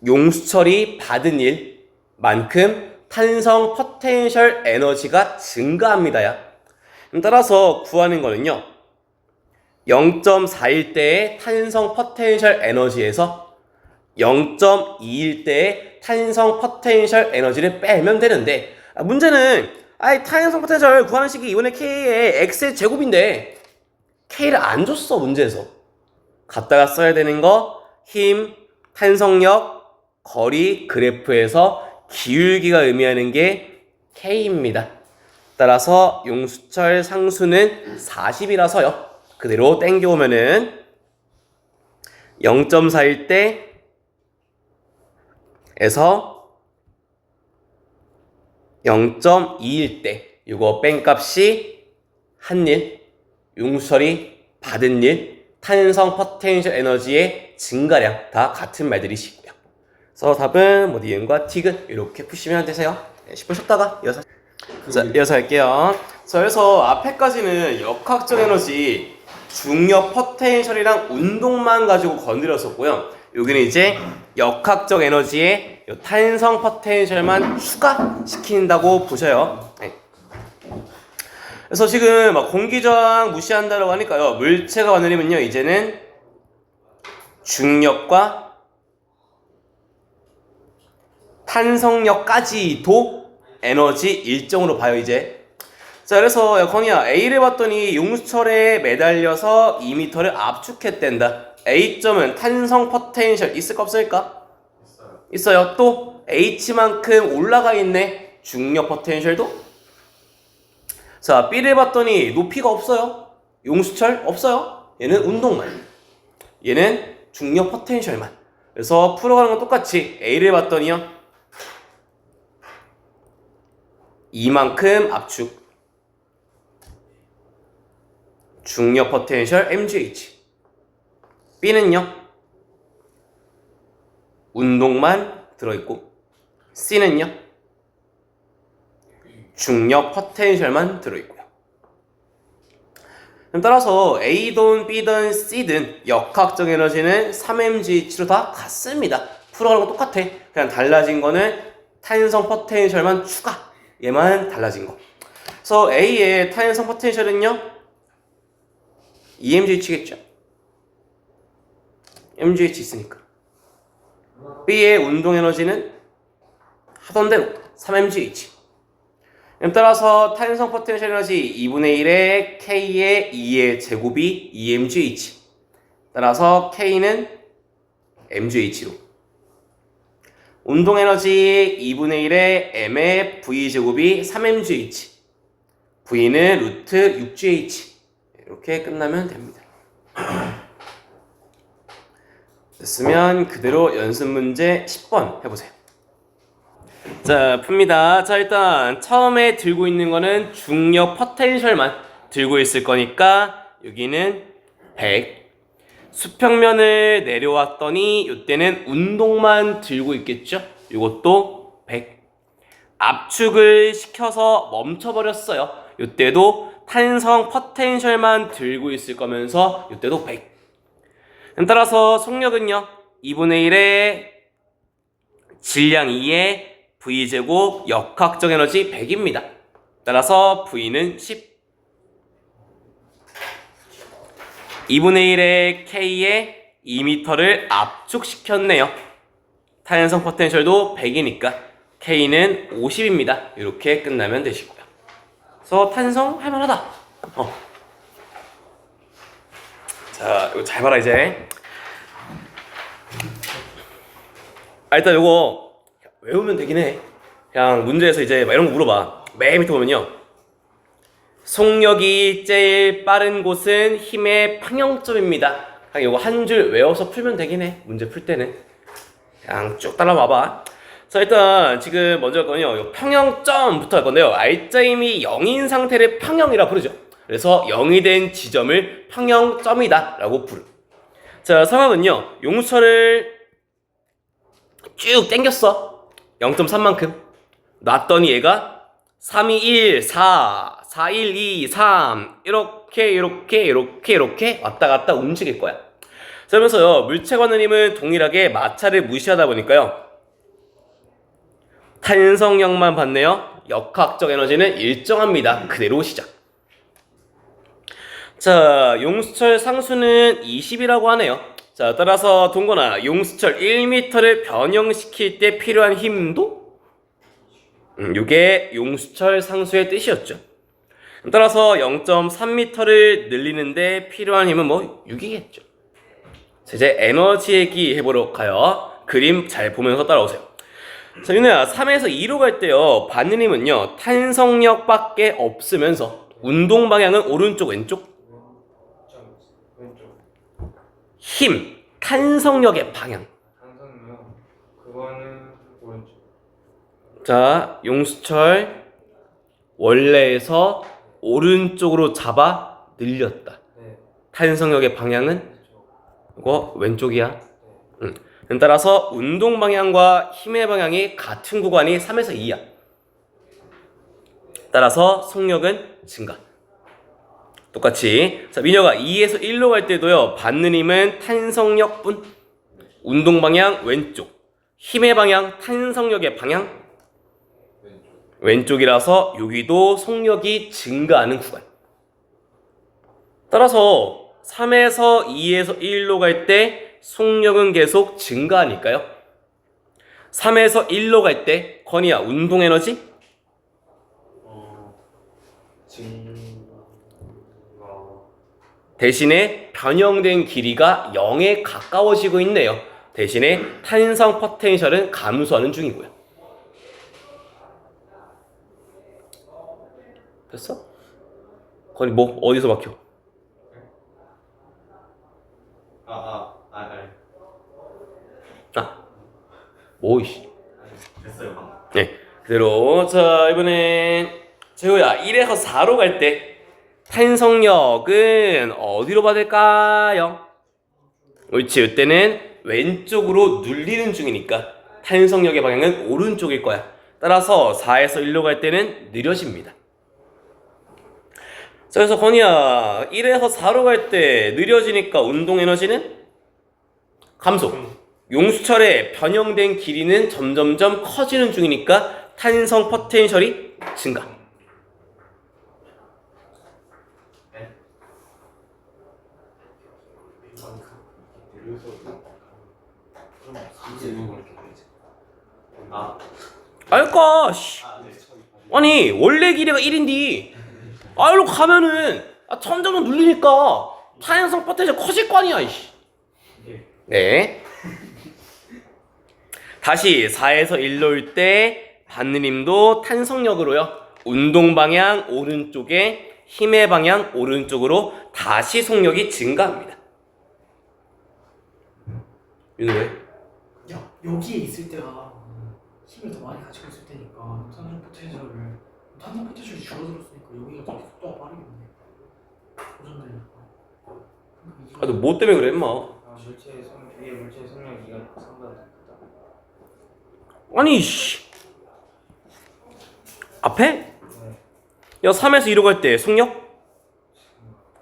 용수철이 받은 일만큼 탄성 포텐셜 에너지가 증가합니다야. 따라서 구하는 거는요, 0.4일 때의 탄성 포텐셜 에너지에서 0.2일 때의 탄성 포텐셜 에너지를 빼면 되는데, 문제는 탄성 포텐셜 구하는 식이 이번에 K의 X의 제곱인데 K를 안 줬어, 문제에서. 갖다가 써야 되는 거, 힘, 탄성력, 거리 그래프에서 기울기가 의미하는 게 K입니다. 따라서 용수철 상수는 40이라서요, 그대로 땡겨오면은 0.4일 때에서 0.2일 때 이거 뺀값이 한 일, 용수철이 받은 일, 탄성 포텐셜 에너지의 증가량 다 같은 말들이시고요. 그래서 답은 뭐 니은과 디귿 이렇게 푸시면 되세요. 10분 쉬었다가 이어서. 자, 이어서 할게요. 자, 그래서 앞에까지는 역학적 에너지, 중력 포텐셜이랑 운동만 가지고 건드렸었고요. 여기는 이제 역학적 에너지에 탄성 포텐셜만 추가시킨다고 보셔요. 네. 그래서 지금 막 공기저항 무시한다라고 하니까요, 물체가 완전히면요, 이제는 중력과 탄성력까지도 에너지 일정으로 봐요, 이제. 자, 그래서 야, 건이야, A를 봤더니 용수철에 매달려서 2m를 압축했댄다. A점은 탄성 포텐셜 있을까 없을까? 있어요. 또 H만큼 올라가 있네, 중력 포텐셜도. 자, B를 봤더니 높이가 없어요. 용수철 없어요. 얘는 운동만, 얘는 중력 포텐셜만. 그래서 풀어가는 건 똑같이 A를 봤더니요, 이만큼 압축, 중력 포텐셜 mgh. B는요, 운동만 들어있고, C는요, 중력 포텐셜만 들어있고요. 그럼 따라서 A든 B든 C든 역학적 에너지는 3mgh로 다 같습니다. 풀어가는 건 똑같아. 그냥 달라진 거는 탄성 포텐셜만 추가, 얘만 달라진 거. 그래서 A의 탄성 포텐셜은요, EMGH겠죠? MGH 있으니까. B의 운동 에너지는 하던 대로 3mgh. 따라서 탄성 포텐셜 에너지 2분의 1의 K의 2의 제곱이 2mgh. 따라서 K는 mgh로. 운동 에너지 2분의 1의 M의 V 제곱이 3mgh. V는 루트 6gh. 이렇게 끝나면 됩니다. 됐으면 그대로 연습 문제 10번 해보세요. 자, 풉니다. 자, 일단 처음에 들고 있는 거는 중력 포텐셜만 들고 있을 거니까 여기는 100. 수평면을 내려왔더니 이때는 운동만 들고 있겠죠? 이것도 100. 압축을 시켜서 멈춰버렸어요. 이때도 탄성 포텐셜만 들고 있을 거면서 이때도 100. 따라서 속력은요 2분의 1의 질량 2의 V제곱 역학적 에너지 100입니다. 따라서 V는 10. 2분의 1의 K에 2m를 압축시켰네요. 탄성 포텐셜도 100이니까 K는 50입니다. 이렇게 끝나면 되시고요. 그래서 탄성 할만하다. 자, 이거 잘 봐라 이제. 일단 이거 외우면 되긴 해. 그냥 문제에서 이제 막 이런 거 물어봐. 맨 밑에 보면요. 속력이 제일 빠른 곳은 힘의 평형점입니다. 그냥 이거 한 줄 외워서 풀면 되긴 해. 문제 풀 때는. 그냥 쭉 따라와봐. 자, 일단 지금 먼저 할 거는요. 평형점부터 할 건데요. R자임이 0인 상태를 평형이라 부르죠. 그래서 0이 된 지점을 평형점이다 라고 부르. 자, 상황은요. 용수철을 쭉 당겼어. 0.3만큼. 놨더니 얘가 3, 2, 1, 4, 4, 1, 2, 3 이렇게 왔다 갔다 움직일 거야. 자, 그러면서요. 물체관의 힘은 동일하게 마찰을 무시하다 보니까요. 탄성력만 받네요. 역학적 에너지는 일정합니다. 그대로 시작. 자, 용수철 상수는 20이라고 하네요. 자, 따라서 동건아, 용수철 1m를 변형시킬 때 필요한 힘도? 요게 용수철 상수의 뜻이었죠. 따라서 0.3m를 늘리는데 필요한 힘은 뭐 6이겠죠. 자, 이제 에너지 얘기 해보도록 하여. 그림 잘 보면서 따라오세요. 자, 윤호야, 3에서 2로 갈 때요, 받는 힘은요, 탄성력밖에 없으면서 운동 방향은 오른쪽, 왼쪽?
왼쪽.
힘, 탄성력의 방향.
탄성력. 그거는 오른쪽.
자, 용수철 원래에서 오른쪽으로 잡아 늘렸다.
네.
탄성력의 방향은
왼쪽.
이거 왼쪽이야.
네.
따라서 운동 방향과 힘의 방향이 같은 구간이 3에서 2야. 따라서 속력은 증가. 똑같이. 자, 민혁아, 2에서 1로 갈 때도요, 받는 힘은 탄성력뿐. 운동 방향 왼쪽. 힘의 방향, 탄성력의 방향 왼쪽이라서 여기도 속력이 증가하는 구간. 따라서 3에서 2에서 1로 갈 때 속력은 계속 증가하니까요. 3에서 1로 갈 때 건이야, 운동 에너지?
증가.
대신에 변형된 길이가 0에 가까워지고 있네요. 대신에 탄성 포텐셜은 감소하는 중이고요. 됐어? 건이 뭐 어디서 막혀? 뭐이씨.
됐어요.
네, 그대로. 자, 이번엔 재호야, 1에서 4로 갈 때 탄성력은 어디로 받을까요? 옳지, 이때는 왼쪽으로 눌리는 중이니까 탄성력의 방향은 오른쪽일 거야. 따라서 4에서 1로 갈 때는 느려집니다. 자, 그래서 건이야, 1에서 4로 갈 때 느려지니까 운동 에너지는 감소. 용수철의 변형된 길이는 점점점 커지는 중이니까 탄성 포텐셜이 증가. 알까? 씨. 아니, 원래 길이가 1인데 일로 가면은 점점 눌리니까 탄성 포텐셜 커질 거 아니야. 이씨. 네. 다시 4에서 1로 올 때 받는 힘도 탄성력으로요. 운동 방향 오른쪽에 힘의 방향 오른쪽으로 다시 속력이 증가합니다. 윤우 왜?
야 여기에 있을 때가 힘을 더 많이 가지고 있을 테니까 탄성 포텐셜이 줄어들었으니까 여기가 더 속도가 빠르겠네. 고정되니까.
아, 너 뭐 때문에 그래 임마.
위에 물체의 성량 이가 상관없다.
아니 씨 앞에?
네.
야 3에서 2로 갈 때 속력?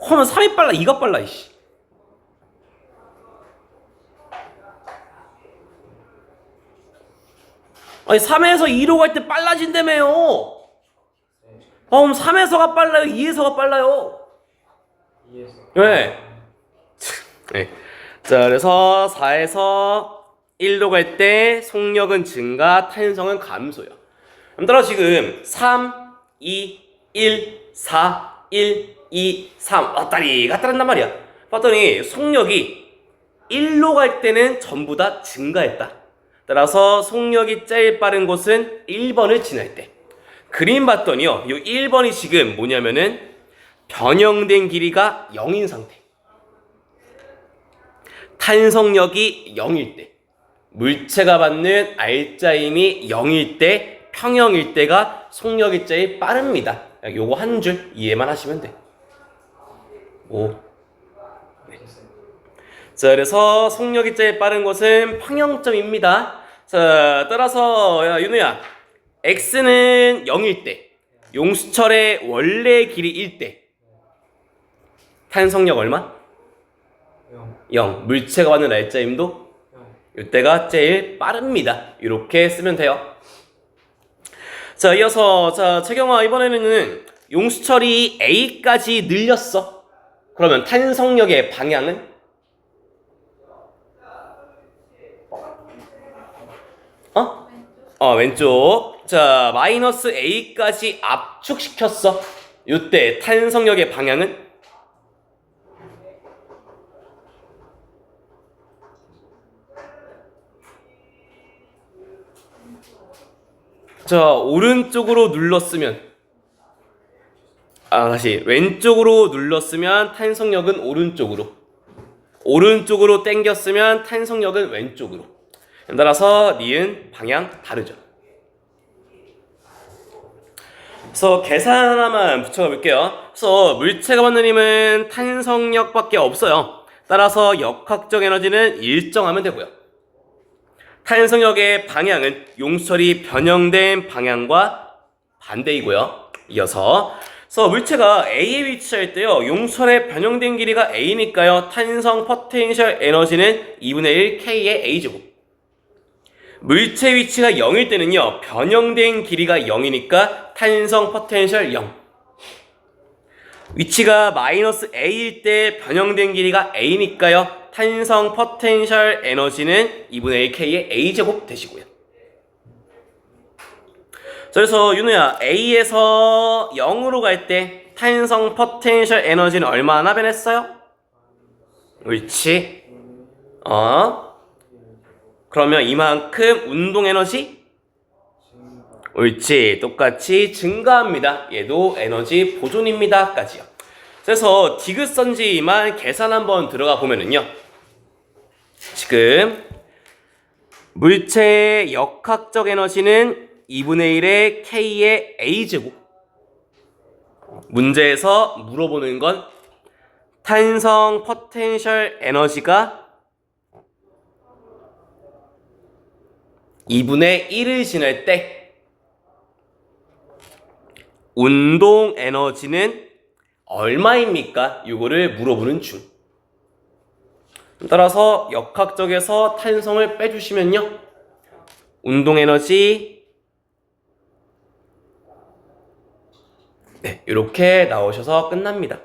하면 3이 빨라 2가 빨라 이씨. 아니 3에서 2로 갈 때 빨라진다며요. 그럼 3에서가 빨라요 2에서가 빨라요?
2에서.
네. 네. 자 그래서 4에서 1로 갈 때 속력은 증가 탄성은 감소요. 그럼 따라 지금 3, 2, 1, 4, 1, 2, 3 왔다리 갔다 한단 말이야. 봤더니 속력이 1로 갈 때는 전부 다 증가했다. 따라서 속력이 제일 빠른 곳은 1번을 지날 때. 그림 봤더니요. 이 1번이 지금 뭐냐면은 변형된 길이가 0인 상태. 탄성력이 0일 때. 물체가 받는 R자임이 0일 때, 평형일 때가 속력이 제일 빠릅니다. 요거 한 줄 이해만 하시면 돼. 오. 네. 자, 그래서 속력이 제일 빠른 곳은 평형점입니다. 자, 따라서 야, 윤우야, x는 0일 때, 용수철의 원래 길이 1대. 탄성력 얼마? 0. 물체가 받는 R자임도 이때가 제일 빠릅니다. 이렇게 쓰면 돼요. 자, 이어서 자, 최경아 이번에는 용수철이 A까지 늘렸어. 그러면 탄성력의 방향은? 왼쪽. 자, 마이너스 A까지 압축시켰어. 이때 탄성력의 방향은? 자, 오른쪽으로 눌렀으면 다시 왼쪽으로 눌렀으면 탄성력은 오른쪽으로 당겼으면 탄성력은 왼쪽으로. 따라서 니은 방향 다르죠. 그래서 계산 하나만 붙여가 볼게요. 그래서 물체가 받는 힘은 탄성력밖에 없어요. 따라서 역학적 에너지는 일정하면 되고요. 탄성력의 방향은 용수철이 변형된 방향과 반대이고요. 이어서 그래서 물체가 A에 위치할 때요. 용수철의 변형된 길이가 A니까요. 탄성 포텐셜 에너지는 2분의 1 K의 A제곱. 물체 위치가 0일 때는요. 변형된 길이가 0이니까 탄성 포텐셜 0. 위치가 마이너스 A일 때 변형된 길이가 A니까요. 탄성 포텐셜 에너지는 2분의 1 K의 A제곱 되시고요. 그래서 윤우야, A에서 0으로 갈 때 탄성 포텐셜 에너지는 얼마나 변했어요? 옳지. 그러면 이만큼 운동 에너지? 옳지. 똑같이 증가합니다. 얘도 에너지 보존입니다. 까지요. 그래서 디귿선지만 계산 한번 들어가 보면은요. 지금 물체의 역학적 에너지는 2분의 1의 K의 A제곱. 문제에서 물어보는 건 탄성 포텐셜 에너지가 2분의 1을 지날 때 운동 에너지는 얼마입니까? 이거를 물어보는 중. 따라서 역학적에서 탄성을 빼주시면요. 운동 에너지 이렇게 나오셔서 끝납니다.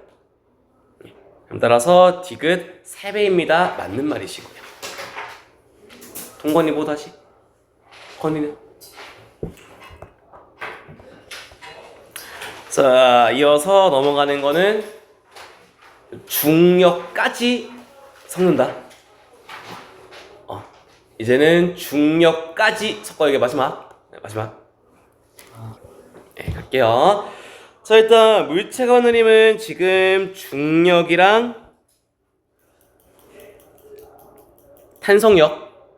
따라서 디귿 3배입니다. 맞는 말이시고요. 동건이 뭐 다시? 건이는? 자, 이어서 넘어가는 거는 중력까지 섞는다. 이제는 중력까지 섞어야 게 마지막. 갈게요. 자, 일단 물체가 느림은 지금 중력이랑 탄성력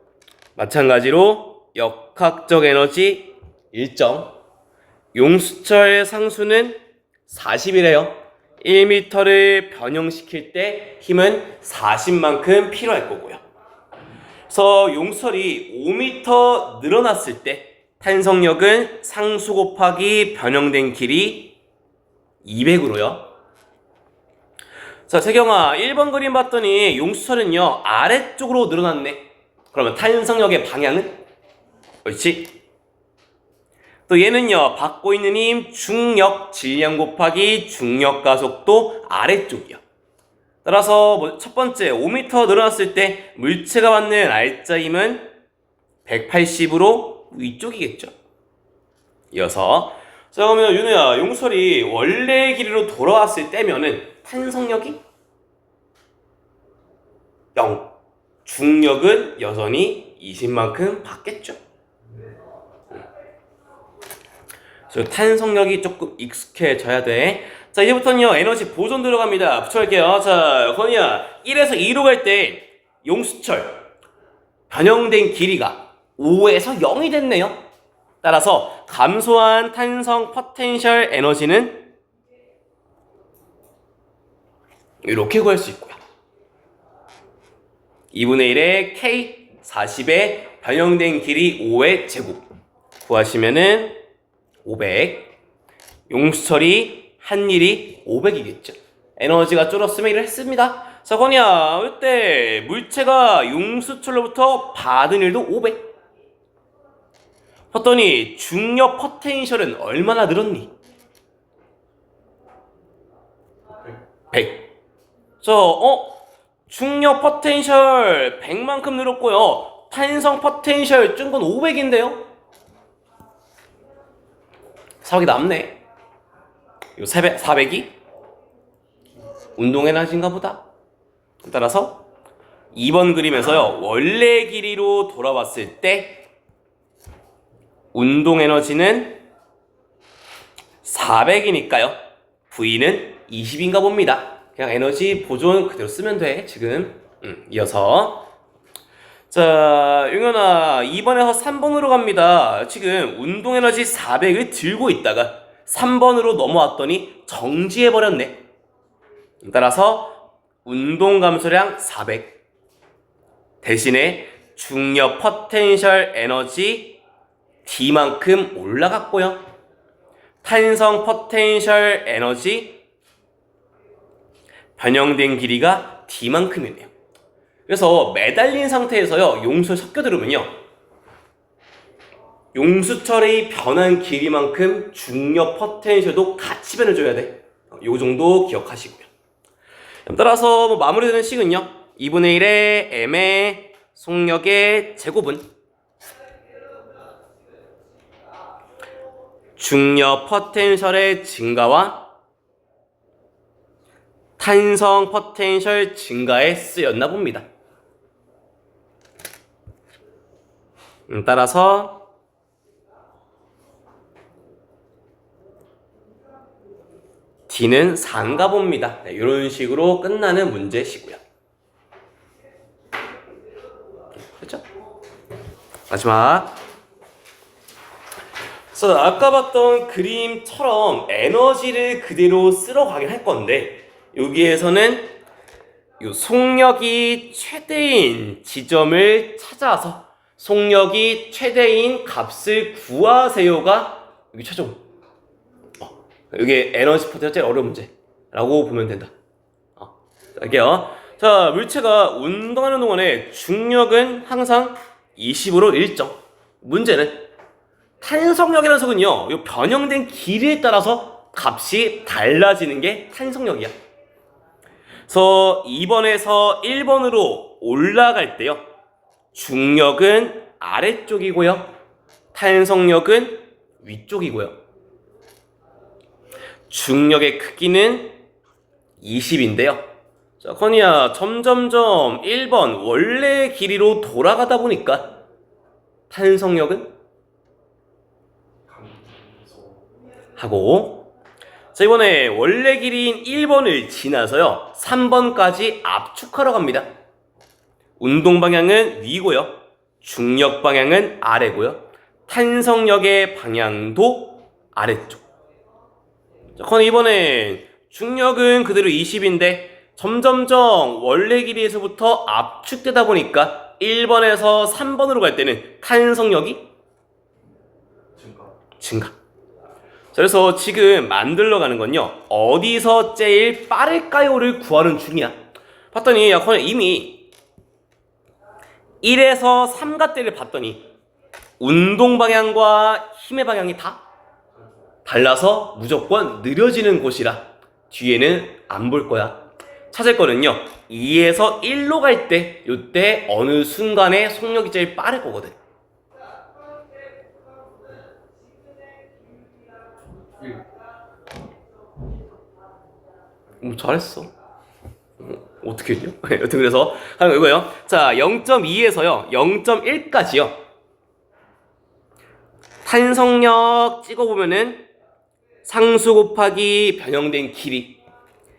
마찬가지로 역학적 에너지 일정, 용수철 상수는 40이래요. 1m를 변형시킬 때 힘은 40만큼 필요할 거고요. 그래서 용수철이 5m 늘어났을 때 탄성력은 상수 곱하기 변형된 길이 200으로요. 자, 세경아, 1번 그림 봤더니 용수철은요 아래쪽으로 늘어났네. 그러면 탄성력의 방향은? 그렇지. 또 얘는요 받고 있는 힘 중력 질량 곱하기 중력 가속도 아래쪽이요. 따라서 첫 번째 5m 늘어났을 때 물체가 받는 알짜 힘은 180으로 위쪽이겠죠. 이어서 자, 그러면 윤우야, 용설이 원래의 길이로 돌아왔을 때면은 탄성력이 0, 중력은 여전히 20만큼 받겠죠. 그래서 탄성력이 조금 익숙해져야 돼. 자, 이제부터는요 에너지 보존 들어갑니다. 붙여갈게요. 자, 건이야, 1에서 2로 갈 때 용수철 변형된 길이가 5에서 0이 됐네요. 따라서 감소한 탄성 포텐셜 에너지는 이렇게 구할 수 있고요. 2분의 1의 K 40의 변형된 길이 5의 제곱 구하시면은 500, 용수철이 한 일이 500이겠죠. 에너지가 줄었으면 이를 했습니다. 자, 건이야, 이때 물체가 용수철로부터 받은 일도 500. 봤더니 중력 포텐셜은 얼마나 늘었니? 100. 중력 포텐셜 100만큼 늘었고요. 탄성 포텐셜 준 건 500인데요. 400이 남네. 이 400이 운동 에너지인가 보다. 따라서 2번 그림에서요 원래 길이로 돌아왔을 때 운동 에너지는 400이니까요 V는 20인가 봅니다. 그냥 에너지 보존 그대로 쓰면 돼 지금. 이어서 자, 용현아, 2번에서 3번으로 갑니다. 지금 운동 에너지 400을 들고 있다가 3번으로 넘어왔더니 정지해버렸네. 따라서 운동 감소량 400 대신에 중력 포텐셜 에너지 D만큼 올라갔고요. 탄성 포텐셜 에너지 변형된 길이가 D만큼이네요. 그래서 매달린 상태에서요 용수철 섞여 들으면요 용수철의 변한 길이만큼 중력 포텐셜도 같이 변해줘야 돼. 요 정도 기억하시고요. 따라서 마무리되는 식은요 2분의 1의 m의 속력의 제곱은 중력 포텐셜의 증가와 탄성 포텐셜 증가에 쓰였나 봅니다. 따라서 D는 4인가 봅니다. 네, 이런 식으로 끝나는 문제시고요. 그렇죠? 마지막. 그래서 아까 봤던 그림처럼 에너지를 그대로 쓸어가긴 할 건데 여기에서는 요 속력이 최대인 지점을 찾아서 속력이 최대인 값을 구하세요가 여기 최종. 이게 에너지 포텐셜 제일 어려운 문제라고 보면 된다. 할게요. 자, 물체가 운동하는 동안에 중력은 항상 20으로 일정. 문제는 탄성력이라는 속은요, 이 변형된 길이에 따라서 값이 달라지는 게 탄성력이야. 그래서 2번에서 1번으로 올라갈 때요, 중력은 아래쪽이고요, 탄성력은 위쪽이고요. 중력의 크기는 20인데요. 자, 건이야, 점점점 1번 원래 길이로 돌아가다 보니까 탄성력은? 하고 자, 이번에 원래 길이인 1번을 지나서요 3번까지 압축하러 갑니다. 운동 방향은 위고요, 중력 방향은 아래고요, 탄성력의 방향도 아래쪽. 자, 그럼 이번엔 중력은 그대로 20인데 점점점 원래 길이에서부터 압축되다 보니까 1번에서 3번으로 갈 때는 탄성력이 증가. 자, 그래서 지금 만들러 가는 건요, 어디서 제일 빠를까요를 구하는 중이야. 봤더니 약간 이미 1에서 3가대를 봤더니 운동 방향과 힘의 방향이 다 달라서 무조건 느려지는 곳이라 뒤에는 안 볼 거야. 찾을 거는요 2에서 1로 갈 때, 요때 어느 순간에 속력이 제일 빠를 거거든. 잘했어. 어떻게 했냐? 여튼 그래서 하는 거 이거예요. 자, 0.2에서요 0.1까지요 탄성력 찍어보면은 상수 곱하기 변형된 길이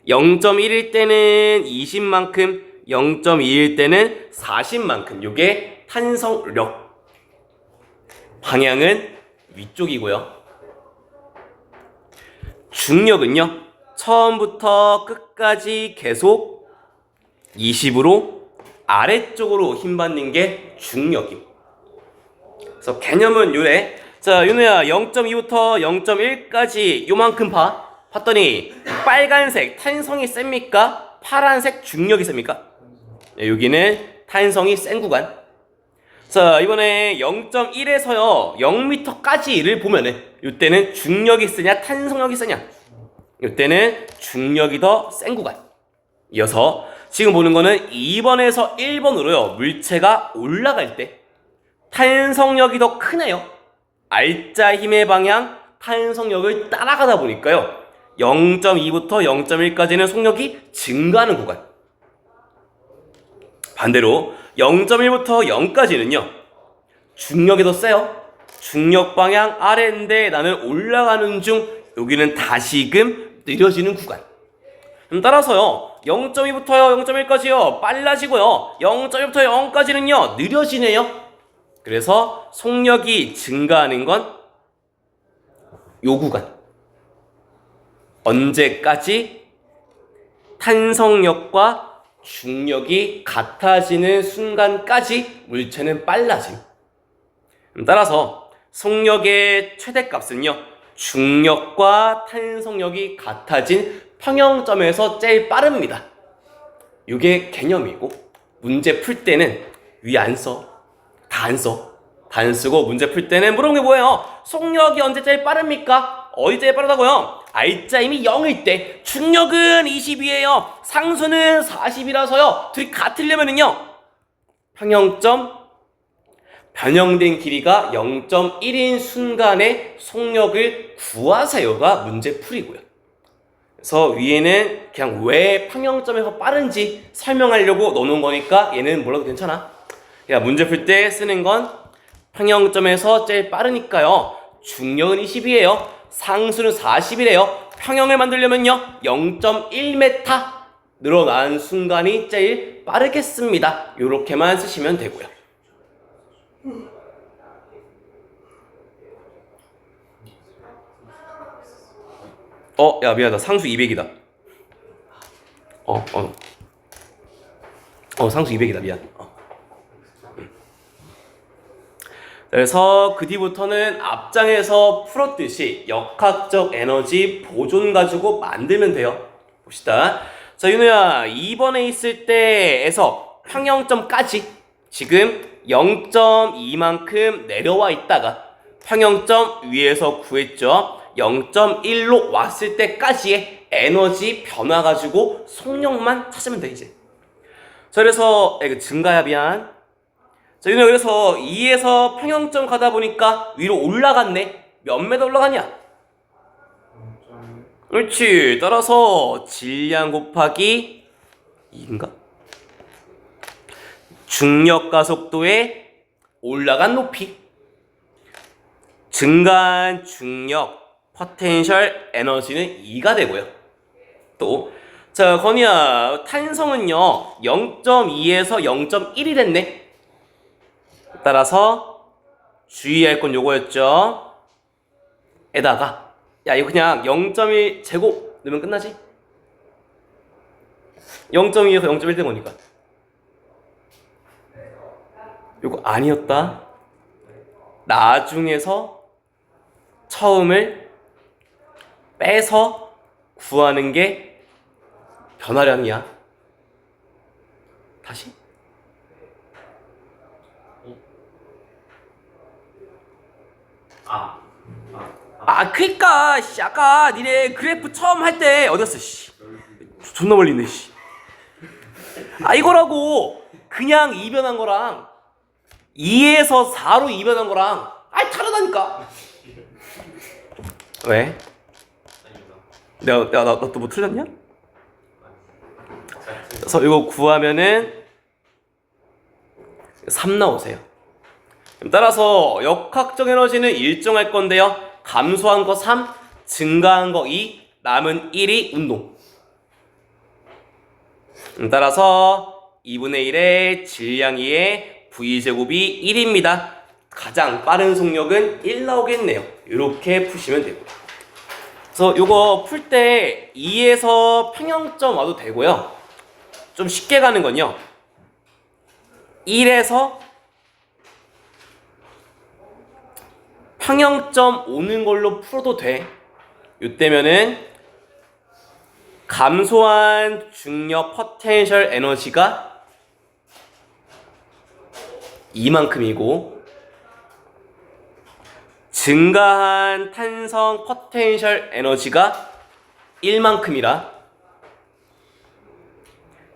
0.1일 때는 20만큼, 0.2일 때는 40만큼. 요게 탄성력. 방향은 위쪽이고요. 중력은요 처음부터 끝까지 계속 20으로 아래쪽으로 힘받는 게 중력임. 그래서 개념은 요래. 자, 윤우야 0.2부터 0.1까지 요만큼 봤더니 빨간색 탄성이 셉니까? 파란색 중력이 셉니까? 네, 여기는 탄성이 센 구간. 자, 이번에 0.1에서요 0m까지를 보면은 이때는 중력이 세냐 탄성력이 세냐? 이때는 중력이 더 센 구간. 이어서 지금 보는 거는 2번에서 1번으로요 물체가 올라갈 때 탄성력이 더 크네요. 알짜 힘의 방향 탄성력을 따라가다 보니까요 0.2부터 0.1까지는 속력이 증가하는 구간. 반대로 0.1부터 0까지는요 중력이 더 세요. 중력 방향 아래인데 나는 올라가는 중. 여기는 다시금 느려지는 구간. 따라서요 0.2부터요 0.1까지요 빨라지고요 0.1부터 0까지는요 느려지네요. 그래서 속력이 증가하는 건 요 구간. 언제까지? 탄성력과 중력이 같아지는 순간까지 물체는 빨라짐. 따라서 속력의 최대값은요 중력과 탄성력이 같아진 평형점에서 제일 빠릅니다. 이게 개념이고, 문제 풀 때는 위 안 써. 다 안 써. 다 안 쓰고 문제 풀 때는 물어보는 게 뭐예요? 속력이 언제 제일 빠릅니까? 어디 제일 빠르다고요? 알짜임이 0일 때. 중력은 20이에요. 상수는 40이라서요. 둘이 같으려면은요 평형점 변형된 길이가 0.1인 순간에 속력을 구하세요가 문제 풀이고요. 그래서 위에는 그냥 왜 평형점에서 빠른지 설명하려고 넣어놓은 거니까 얘는 몰라도 괜찮아. 야, 문제 풀 때 쓰는 건 평형점에서 제일 빠르니까요 중력은 20이에요. 상수는 40이래요. 평형을 만들려면요 0.1m 늘어난 순간이 제일 빠르겠습니다. 요렇게만 쓰시면 되고요. 야, 미안하다. 상수 200이다. 상수 200이다. 미안. 그래서 그 뒤부터는 앞장에서 풀었듯이 역학적 에너지 보존 가지고 만들면 돼요. 봅시다. 자, 윤우야, 2번에 있을 때에서 평형점까지 지금 0.2만큼 내려와 있다가 평형점 위에서 구했죠. 0.1로 왔을 때까지의 에너지 변화 가지고 속력만 찾으면 돼 이제. 자, 그래서 이거 증가야 미안. 자, 윤호 그래서 2에서 평형점 가다 보니까 위로 올라갔네. 몇 메다 올라갔냐? 그렇지. 따라서 질량 곱하기 2인가? 중력 가속도의 올라간 높이. 증가한 중력 포텐셜 에너지는 2가 되고요. 또 자, 건이야, 탄성은요 0.2에서 0.1이 됐네. 따라서 주의할 건 요거였죠. 에다가 야, 이거 그냥 0.1 제곱 넣으면 끝나지? 0.2에서 0.1 된 거니까. 요거 아니었다. 나중에서 처음을 빼서 구하는 게 변화량이야. 다시? 그니까 씨, 아까 니네 그래프 처음 할 때 어디였어 씨. 존나 멀리 있네 씨. 이거라고 그냥 이변한 거랑 2에서 4로 이변한 거랑 다르다니까. 왜? 나 또 뭐 틀렸냐? 그래서 이거 구하면은 3 나오세요. 따라서 역학적 에너지는 일정할 건데요. 감소한 거 3, 증가한 거 2, 남은 1이 운동. 따라서 2분의 1의 질량 2의 V제곱이 1입니다. 가장 빠른 속력은 1 나오겠네요. 이렇게 푸시면 되고요. 그래서 요거 풀 때 2에서 평형점 와도 되고요. 좀 쉽게 가는 건요. 1에서 평형점 오는 걸로 풀어도 돼. 이때면은 감소한 중력 포텐셜 에너지가 이만큼이고 증가한 탄성 포텐셜 에너지가 1만큼이라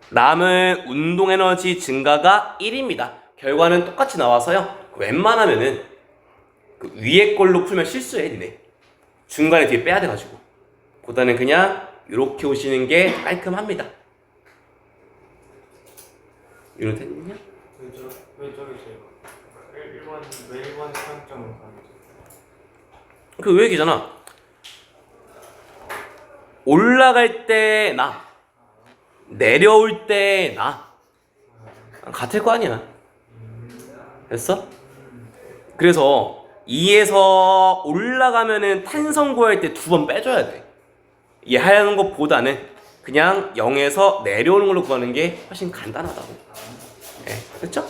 남은 운동 에너지 증가가 1입니다. 결과는 똑같이 나와서요. 웬만하면은 그 위에 걸로 풀면 실수해 니네. 중간에 뒤에 빼야 돼가지고. 보다는 그냥 이렇게 오시는 게 깔끔합니다. 이렇겠냐?
왜 저기 제가 1번 평점을 가는
그 왜 얘기잖아. 올라갈 때 나, 내려올 때 나. 같을 거 아니야. 됐어? 그래서 2에서 올라가면은 탄성 구할 때 2번 빼줘야 돼. 이 하얀 것보다는 그냥 0에서 내려오는 걸로 구하는 게 훨씬 간단하다고. 네, 됐죠?